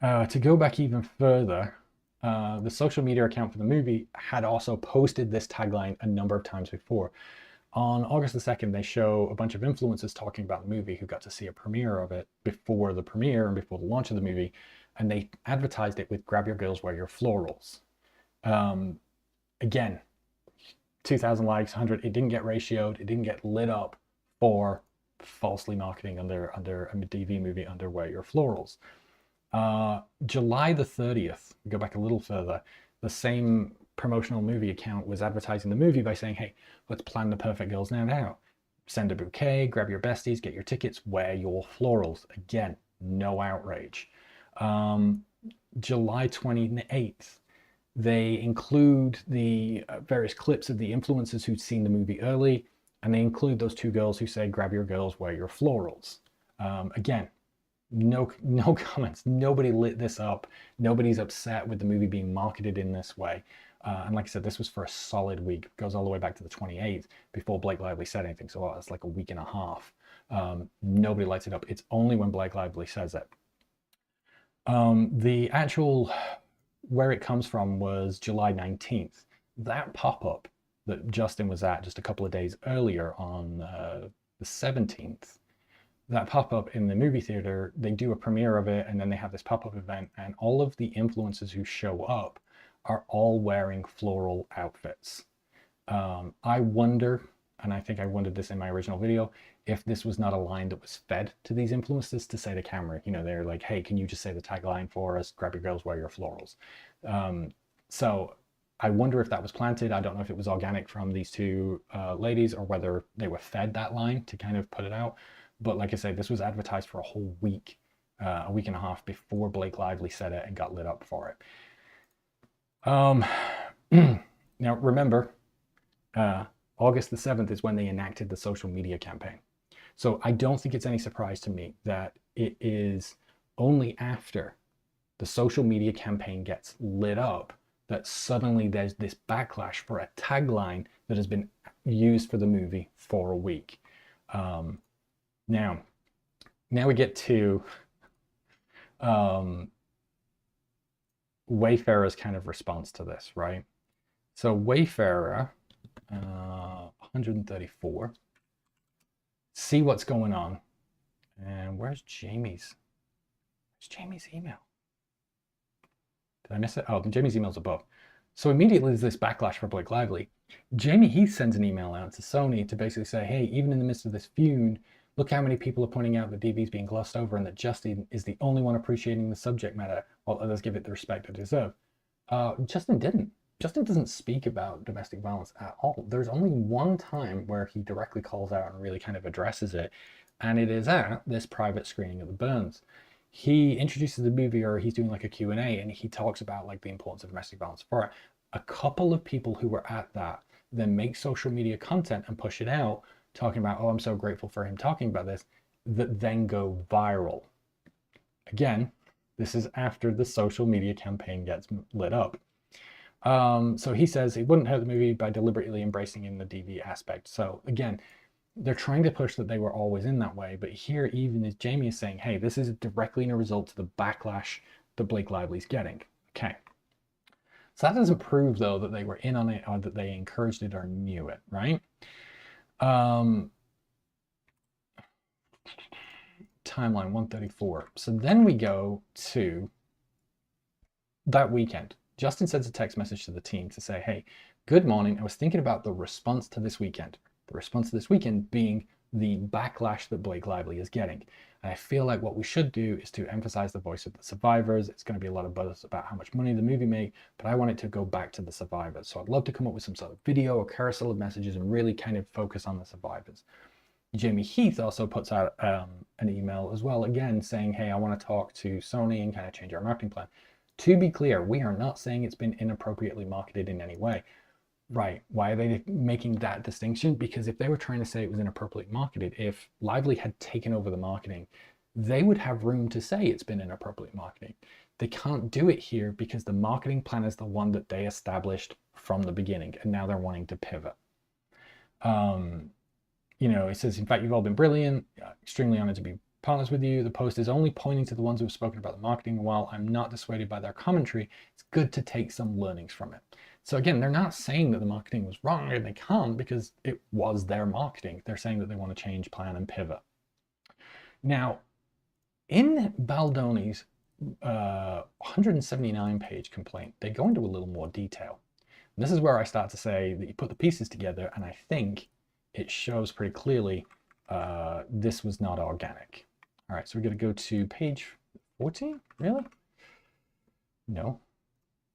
to go back even further, the social media account for the movie had also posted this tagline a number of times before. On August the 2nd, they show a bunch of influencers talking about the movie who got to see a premiere of it before the premiere and before the launch of the movie, and they advertised it with "Grab Your Girls Wear Your Florals." Again, 2,000 likes, 100. It didn't get ratioed. It didn't get lit up for falsely marketing under a DV movie under "Wear Your Florals." July the 30th, go back a little further, the same promotional movie account was advertising the movie by saying, "Hey, let's plan the perfect girls' night out. Send a bouquet, grab your besties, get your tickets, wear your florals." Again, no outrage. July 28th, they include the various clips of the influencers who'd seen the movie early, and they include those two girls who say, "Grab your girls, wear your florals." Again, no comments. Nobody lit this up. Nobody's upset with the movie being marketed in this way. And like I said, this was for a solid week. It goes all the way back to the 28th before Blake Lively said anything. So it's like a week and a half. Nobody lights it up. It's only when Blake Lively says it. The actual where it comes from was July 19th. That pop-up that Justin was at just a couple of days earlier on the 17th, that pop-up in the movie theater, they do a premiere of it, and then they have this pop-up event, and all of the influencers who show up are all wearing floral outfits. I wonder, and I think I wondered this in my original video, if this was not a line that was fed to these influencers to say to camera. They're like, "Hey, can you just say the tagline for us? Grab your girls, wear your florals." So I wonder if that was planted. I don't know if it was organic from these two ladies or whether they were fed that line to kind of put it out. But like I say, this was advertised for a whole week, a week and a half before Blake Lively said it and got lit up for it. Now remember, August the 7th is when they enacted the social media campaign. So I don't think it's any surprise to me that it is only after the social media campaign gets lit up that suddenly there's this backlash for a tagline that has been used for the movie for a week. Now we get to Wayfarer's kind of response to this, right? So Wayfarer, 134. See what's going on. And where's Jamie's? Where's Jamie's email? Did I miss it? Oh, Jamie's email's above. So immediately there's this backlash for Blake Lively. Jamie, he sends an email out to Sony to basically say, "Hey, even in the midst of this feud, look how many people are pointing out that DV's being glossed over and that Justin is the only one appreciating the subject matter while others give it the respect it deserves." Justin didn't. Justin doesn't speak about domestic violence at all. There's only one time where he directly calls out and really kind of addresses it, and it is at this private screening of the Burns. He introduces the movie, or he's doing like a Q&A, and he talks about like the importance of domestic violence for it. A couple of people who were at that then make social media content and push it out, talking about, "Oh, I'm so grateful for him talking about this," that then go viral. Again, this is after the social media campaign gets lit up. So he says he wouldn't hurt the movie by deliberately embracing in the DV aspect. So again, they're trying to push that they were always in that way, but here even as Jamie is saying, hey, this is directly in a result to the backlash that Blake Lively's getting. Okay. So that doesn't prove though that they were in on it or that they encouraged it or knew it, right? Timeline 134. So then we go to that weekend. Justin sends a text message to the team to say, hey, good morning. I was thinking about the response to this weekend. The response to this weekend being the backlash that Blake Lively is getting. And I feel like what we should do is to emphasize the voice of the survivors. It's going to be a lot of buzz about how much money the movie made, but I want it to go back to the survivors. So I'd love to come up with some sort of video or carousel of messages and really kind of focus on the survivors. Jamie Heath also puts out an email as well, again, saying, hey, I want to talk to Sony and kind of change our marketing plan. To be clear, we are not saying it's been inappropriately marketed in any way. Right, why are they making that distinction? Because if they were trying to say it was inappropriately marketed, if Lively had taken over the marketing, they would have room to say it's been inappropriate marketing. They can't do it here because the marketing plan is the one that they established from the beginning, and now they're wanting to pivot. You know, it says, in fact, you've all been brilliant, extremely honored to be partners with you. The post is only pointing to the ones who have spoken about the marketing. While I'm not dissuaded by their commentary, it's good to take some learnings from it. So again, they're not saying that the marketing was wrong, and they can't because it was their marketing. They're saying that they want to change plan and pivot. Now, in Baldoni's 179-page complaint, they go into a little more detail. And this is where I start to say that you put the pieces together, and I think it shows pretty clearly this was not organic. All right, so we're going to go to page 14. Really? No,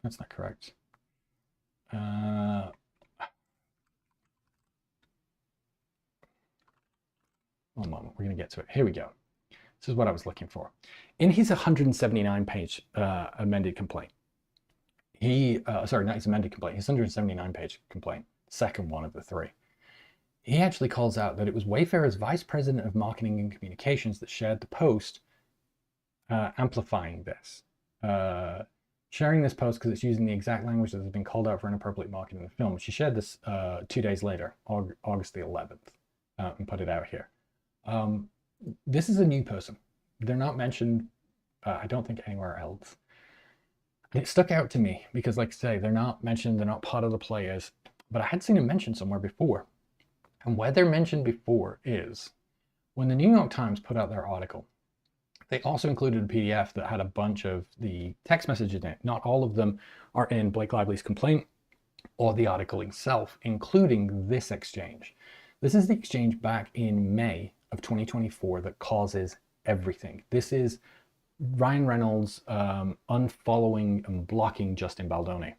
that's not correct. One moment, we're going to get to it. Here we go. This is what I was looking for. In his 179-page amended complaint, sorry, not his amended complaint, his 179-page complaint, second one of the three, he actually calls out that it was Wayfarer's vice president of marketing and communications that shared the post amplifying this. Sharing this post because it's using the exact language that has been called out for inappropriate marketing in the film. She shared this 2 days later, August the 11th, and put it out here. This is a new person. They're not mentioned, I don't think, anywhere else. It stuck out to me because, like I say, they're not mentioned, they're not part of the players, but I had seen them mentioned somewhere before. And where they're mentioned before is when the New York Times put out their article, they also included a PDF that had a bunch of the text messages in it. Not all of them are in Blake Lively's complaint or the article itself, including this exchange. This is the exchange back in May of 2024 that causes everything. This is Ryan Reynolds unfollowing and blocking Justin Baldoni.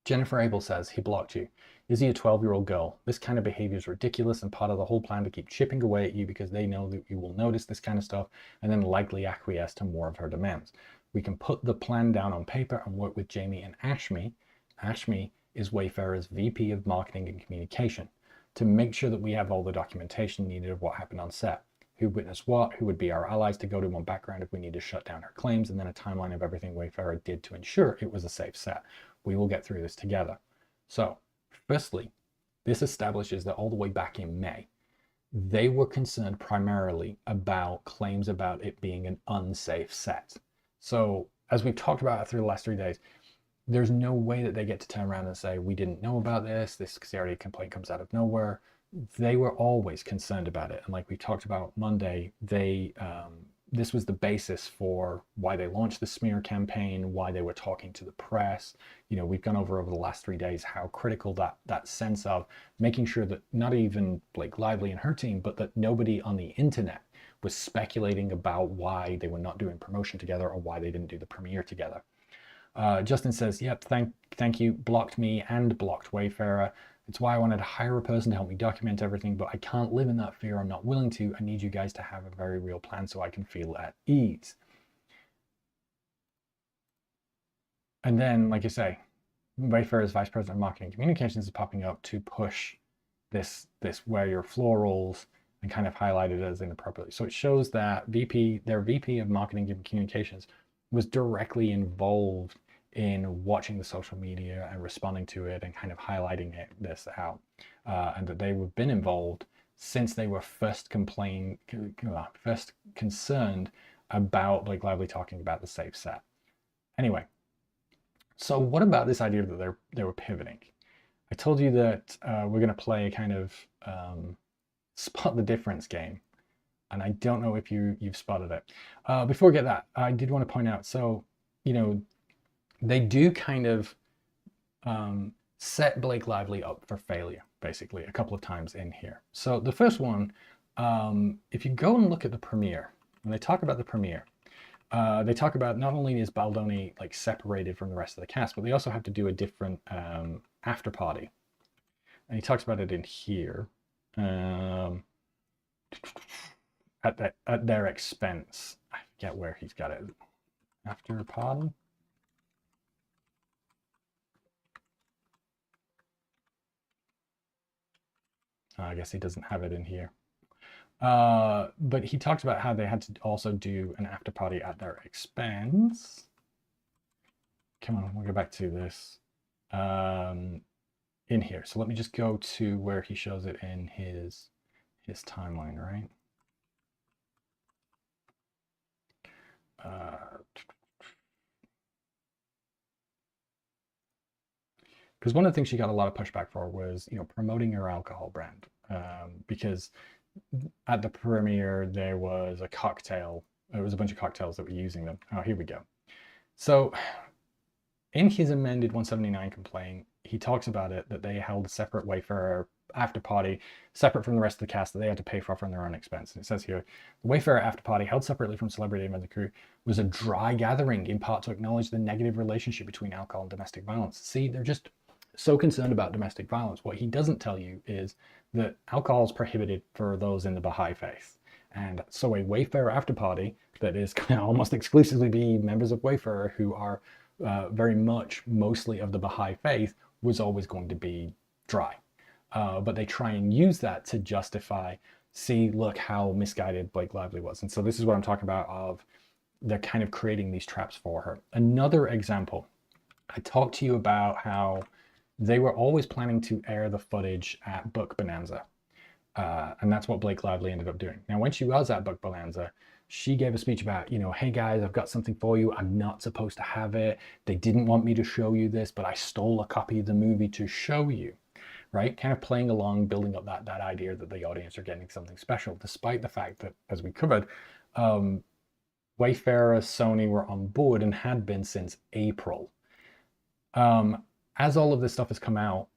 Jennifer Abel says, he blocked you. Is he a 12-year-old girl? This kind of behavior is ridiculous and part of the whole plan to keep chipping away at you because they know that you will notice this kind of stuff and then likely acquiesce to more of her demands. We can put the plan down on paper and work with Jamie and Ashmi. Ashmi is Wayfarer's VP of Marketing and Communication to make sure that we have all the documentation needed of what happened on set. Who witnessed what, who would be our allies to go to on background if we need to shut down her claims, and then a timeline of everything Wayfarer did to ensure it was a safe set. We will get through this together. So, firstly, this establishes that all the way back in May, they were concerned primarily about claims about it being an unsafe set. So, as we've talked about through the last 3 days, there's no way that they get to turn around and say, we didn't know about this already complaint comes out of nowhere. They were always concerned about it. And like we talked about Monday, this was the basis for why they launched the smear campaign, why they were talking to the press. You know, we've gone over the last 3 days how critical that sense of making sure that not even Blake Lively and her team, but that nobody on the internet was speculating about why they were not doing promotion together or why they didn't do the premiere together. Justin says, yep, thank you, blocked me and blocked Wayfarer. It's why I wanted to hire a person to help me document everything, but I can't live in that fear. I'm not willing to. I need you guys to have a very real plan so I can feel at ease. And then, like you say, Wayfarer's Vice President of Marketing and Communications is popping up to push this wear your florals and kind of highlight it as inappropriately. So it shows that their VP of Marketing and Communications was directly involved in watching the social media and responding to it and kind of highlighting this out, and that they have been involved since they were first concerned about Blake Lively talking about the safe set. Anyway, so what about this idea that they were pivoting? I told you that we're going to play a kind of spot the difference game, and I don't know if you've spotted it. Before we get that, I did want to point out, so, you know, they do kind of set Blake Lively up for failure, basically, a couple of times in here. So the first one, if you go and look at the premiere, when they talk about the premiere, they talk about not only is Baldoni like separated from the rest of the cast, but they also have to do a different after party. And he talks about it in here, at their expense. I forget where he's got it. After party? I guess he doesn't have it in here. But he talks about how they had to also do an after party at their expense. Come on, we'll go back to this in here. So let me just go to where he shows it in his timeline, right? Because one of the things she got a lot of pushback for was, you know, promoting her alcohol brand, because at the premiere there was a cocktail. There was a bunch of cocktails that were using them. Oh, here we go. So in his amended 179 complaint, he talks about it that they held a separate Wayfarer after party, separate from the rest of the cast, that they had to pay for from their own expense. And it says here, the Wayfarer after party, held separately from celebrity and the crew, was a dry gathering, in part to acknowledge the negative relationship between alcohol and domestic violence. See, they're just so concerned about domestic violence. What he doesn't tell you is that alcohol is prohibited for those in the Baha'i faith. And so a Wayfarer after party that is going to almost exclusively be members of Wayfarer who are very much mostly of the Baha'i faith was always going to be dry. But they try and use that to justify, see, look how misguided Blake Lively was. And so this is what I'm talking about, of they're kind of creating these traps for her. Another example, I talked to you about how they were always planning to air the footage at Book Bonanza. And that's what Blake Lively ended up doing. Now, when she was at Book Bonanza, she gave a speech about, you know, hey guys, I've got something for you. I'm not supposed to have it. They didn't want me to show you this, but I stole a copy of the movie to show you, right? Kind of playing along, building up that idea that the audience are getting something special, despite the fact that, as we covered, Wayfarer, Sony were on board and had been since April. As all of this stuff has come out,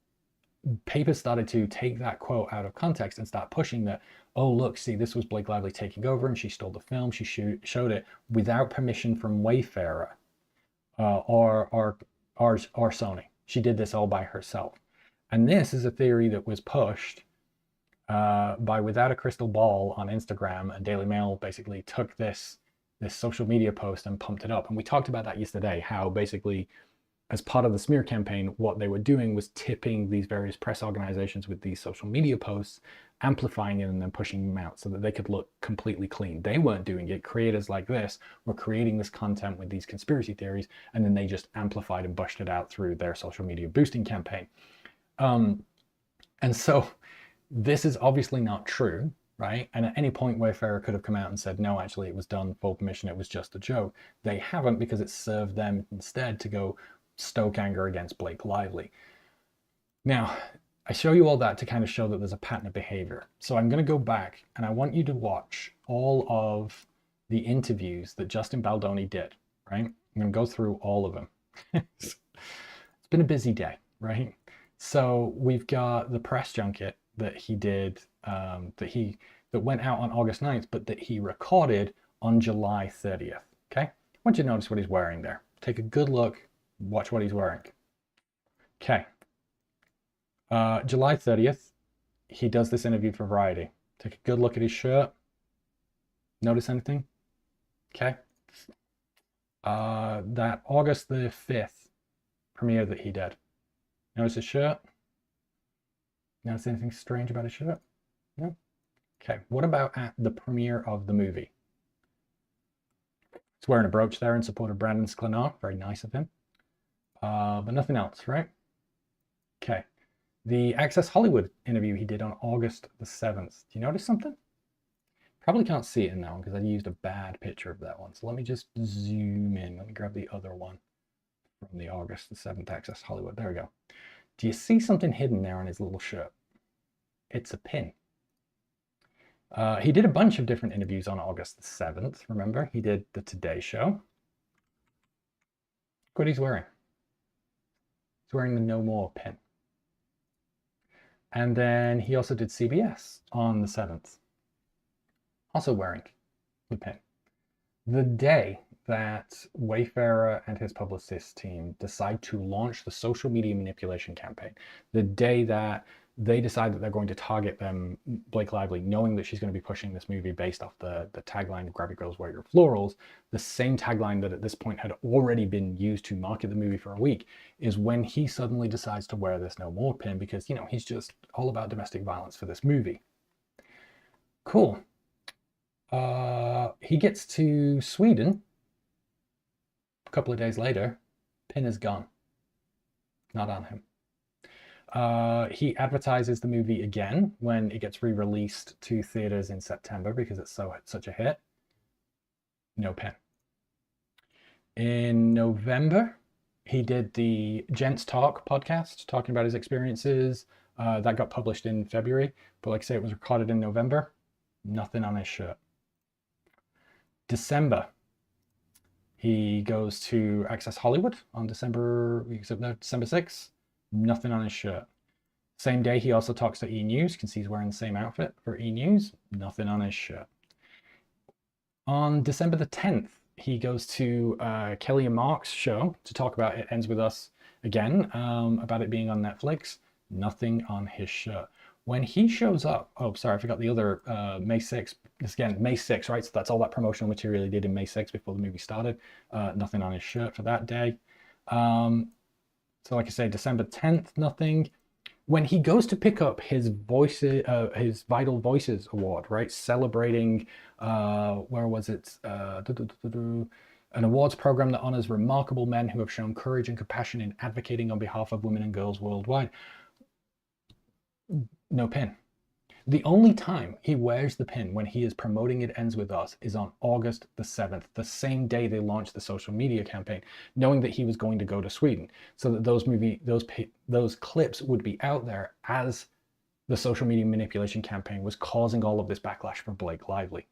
papers started to take that quote out of context and start pushing that, oh, look, see, this was Blake Lively taking over and she stole the film. She showed it without permission from Wayfarer or Sony. She did this all by herself. And this is a theory that was pushed by Without a Crystal Ball on Instagram, and Daily Mail basically took this social media post and pumped it up. And we talked about that yesterday, how basically, as part of the smear campaign, what they were doing was tipping these various press organizations with these social media posts, amplifying it and then pushing them out so that they could look completely clean. They weren't doing it. Creators like this were creating this content with these conspiracy theories, and then they just amplified and bushed it out through their social media boosting campaign. And so this is obviously not true, right? And at any point, Wayfarer could have come out and said, no, actually, it was done full permission. It was just a joke. They haven't, because it served them instead to go stoke anger against Blake Lively. Now, I show you all that to kind of show that there's a pattern of behavior. So I'm going to go back and I want you to watch all of the interviews that Justin Baldoni did, right? I'm going to go through all of them. It's been a busy day, right? So we've got the press junket that he did, that went out on August 9th, but that he recorded on July 30th, okay? I want you to notice what he's wearing there. Take a good look. Watch what he's wearing. Okay. July 30th, he does this interview for Variety. Take a good look at his shirt. Notice anything? Okay. That August the 5th premiere that he did. Notice his shirt? Notice anything strange about his shirt? No? Okay. What about at the premiere of the movie? He's wearing a brooch there in support of Brandon Sklenar. Very nice of him. but nothing else, right? Okay. The Access Hollywood interview he did on August the 7th. Do you notice something? Probably can't see it in that one because I used a bad picture of that one. So let me just zoom in. Let me grab the other one from the August the 7th Access Hollywood. There we go. Do you see something hidden there on his little shirt? It's a pin. He did a bunch of different interviews on August the 7th. Remember, he did the Today Show. Look what he's wearing. He's wearing the No More pin. And then he also did CBS on the 7th. Also wearing the pin. The day that Wayfarer and his publicist team decide to launch the social media manipulation campaign, the day that they decide that they're going to target them, Blake Lively, knowing that she's going to be pushing this movie based off the tagline, grab your girls, wear your florals, the same tagline that at this point had already been used to market the movie for a week, is when he suddenly decides to wear this No More pin because, you know, he's just all about domestic violence for this movie. Cool. He gets to Sweden a couple of days later. Pin is gone. Not on him. He advertises the movie again when it gets re-released to theaters in September because it's such a hit. No pin. In November, he did the Gents Talk podcast talking about his experiences. That got published in February, but like I say, it was recorded in November. Nothing on his shirt. December, he goes to Access Hollywood on December 6th. Nothing on his shirt. Same day, he also talks to E! News. You can see he's wearing the same outfit for E! News. Nothing on his shirt. On December the 10th, he goes to Kelly and Mark's show to talk about It Ends With Us again, about it being on Netflix. Nothing on his shirt. When he shows up, oh, sorry, I forgot the other, May 6th. This again, May 6th, right? So that's all that promotional material he did in May 6th before the movie started. Nothing on his shirt for that day. So like I say, December 10th, nothing. When he goes to pick up his his Vital Voices Award, right? Celebrating, where was it? An awards program that honors remarkable men who have shown courage and compassion in advocating on behalf of women and girls worldwide. No pin. The only time he wears the pin when he is promoting It Ends With Us is on August the 7th, the same day they launched the social media campaign, knowing that he was going to go to Sweden, so that those clips would be out there as the social media manipulation campaign was causing all of this backlash for Blake Lively.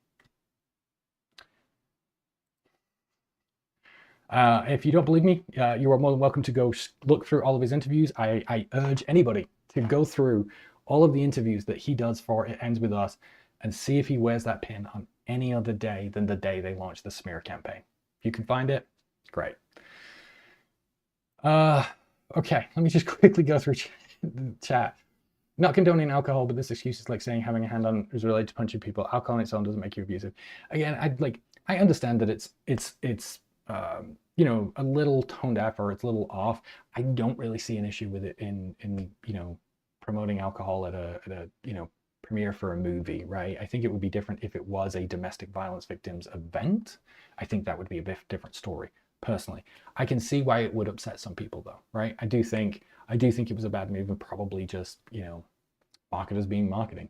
If you don't believe me, you are more than welcome to go look through all of his interviews. I urge anybody to go through all of the interviews that he does for It Ends With Us and see if he wears that pin on any other day than the day they launched the smear campaign. If you can find it, great. Okay, let me just quickly go through the chat. Not condoning alcohol, but this excuse is like saying having a hand on is related to punching people. Alcohol on its own doesn't make you abusive. Again, I understand that it's you know, a little tone deaf or it's a little off. I don't really see an issue with it in you know, promoting alcohol at a you know, premiere for a movie, right? I think it would be different if it was a domestic violence victims event. I think that would be a bit different story. Personally, I can see why it would upset some people though, right? I do think it was a bad move and probably just, you know, marketers being marketing.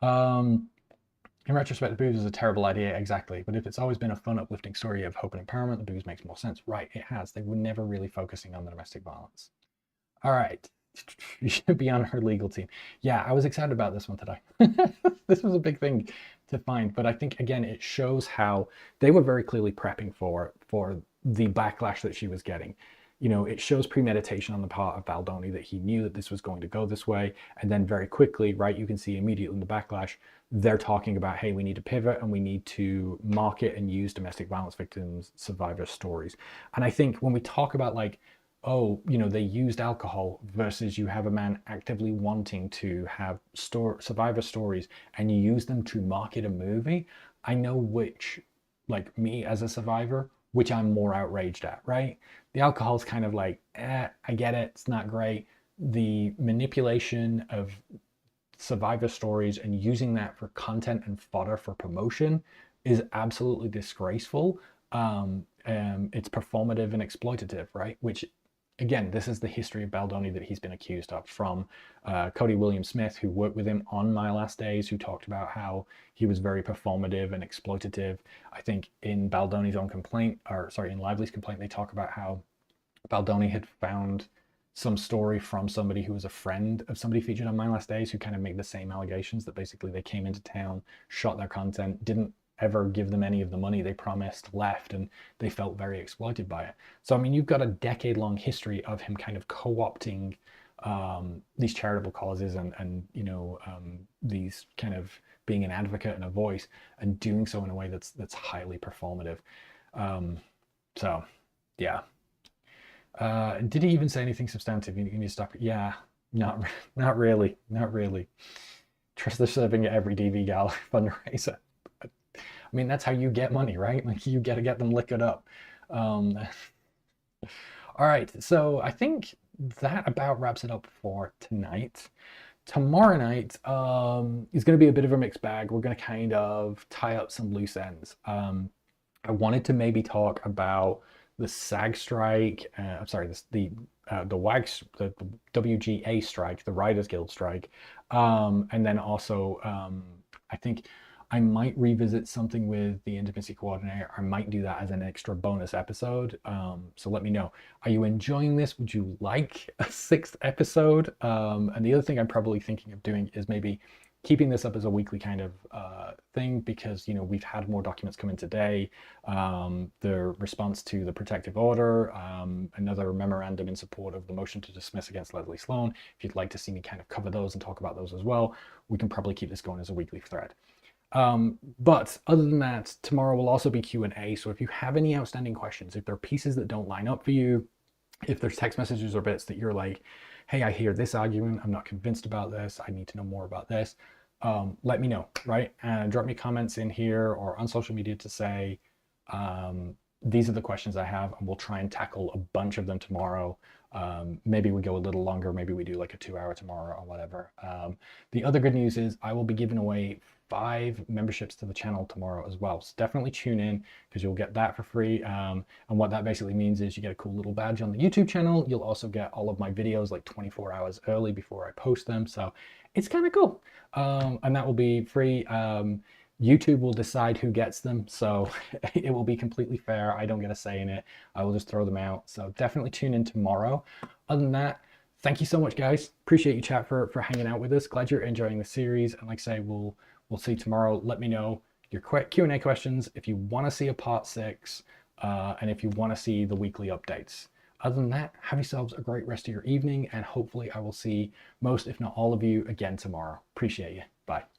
In retrospect, the booze is a terrible idea, exactly. But if it's always been a fun, uplifting story of hope and empowerment, the booze makes more sense. Right, it has. They were never really focusing on the domestic violence. All right. You should be on her legal team. Yeah, I was excited about this one today. This was a big thing to find, but I think again it shows how they were very clearly prepping for the backlash that she was getting. You know, it shows premeditation on the part of Baldoni that he knew that this was going to go this way, and then very quickly, right, you can see immediately in the backlash, they're talking about, hey, we need to pivot and we need to market and use domestic violence victims survivor stories. And I think when we talk about like, oh, you know, they used alcohol versus you have a man actively wanting to have survivor stories and you use them to market a movie, I know which, like me as a survivor, which I'm more outraged at, right? The alcohol's kind of like, I get it, it's not great. The manipulation of survivor stories and using that for content and fodder for promotion is absolutely disgraceful. It's performative and exploitative, right? Which again, this is the history of Baldoni that he's been accused of, from Cody William Smith, who worked with him on My Last Days, who talked about how he was very performative and exploitative. I think in Baldoni's own complaint, or sorry, in Lively's complaint, they talk about how Baldoni had found some story from somebody who was a friend of somebody featured on My Last Days, who kind of made the same allegations, that basically they came into town, shot their content, didn't ever give them any of the money they promised, left, and they felt very exploited by it. So I mean, you've got a decade-long history of him kind of co-opting these charitable causes and these kind of being an advocate and a voice, and doing so in a way that's highly performative. So yeah. Did he even say anything substantive? You need to stop. Yeah, not really, not really. Trust they're serving at every DV Gala fundraiser. I mean, that's how you get money, right? Like, you got to get them liquored up. All right, so I think that about wraps it up for tonight. Tomorrow night is going to be a bit of a mixed bag. We're going to kind of tie up some loose ends. I wanted to maybe talk about the SAG strike. I'm sorry, the WGA strike, the Writers Guild strike, and then also I think I might revisit something with the intimacy coordinator. I might do that as an extra bonus episode. So let me know. Are you enjoying this? Would you like a 6th episode? And the other thing I'm probably thinking of doing is maybe keeping this up as a weekly kind of thing, because we've had more documents come in today. The response to the protective order, another memorandum in support of the motion to dismiss against Leslie Sloan. If you'd like to see me kind of cover those and talk about those as well, we can probably keep this going as a weekly thread. But other than that, tomorrow will also be Q&A. So if you have any outstanding questions, if there are pieces that don't line up for you, if there's text messages or bits that you're like, hey, I hear this argument, I'm not convinced about this, I need to know more about this, let me know, right? And drop me comments in here or on social media to say, these are the questions I have, and we'll try and tackle a bunch of them tomorrow. Maybe we go a little longer, maybe we do like a 2-hour tomorrow or whatever. The other good news is I will be giving away 5 memberships to the channel tomorrow as well. So definitely tune in, because you'll get that for free. And what that basically means is you get a cool little badge on the YouTube channel. You'll also get all of my videos like 24 hours early before I post them. So it's kind of cool. And that will be free. YouTube will decide who gets them, so it will be completely fair. I don't get a say in it. I will just throw them out. So definitely tune in tomorrow. Other than that, thank you so much, guys. Appreciate you, chat, for hanging out with us. Glad you're enjoying the series. And like I say, we'll see you tomorrow. Let me know your Q&A questions if you want to see a part 6, and if you want to see the weekly updates. Other than that, have yourselves a great rest of your evening, and hopefully I will see most, if not all of you, again tomorrow. Appreciate you. Bye.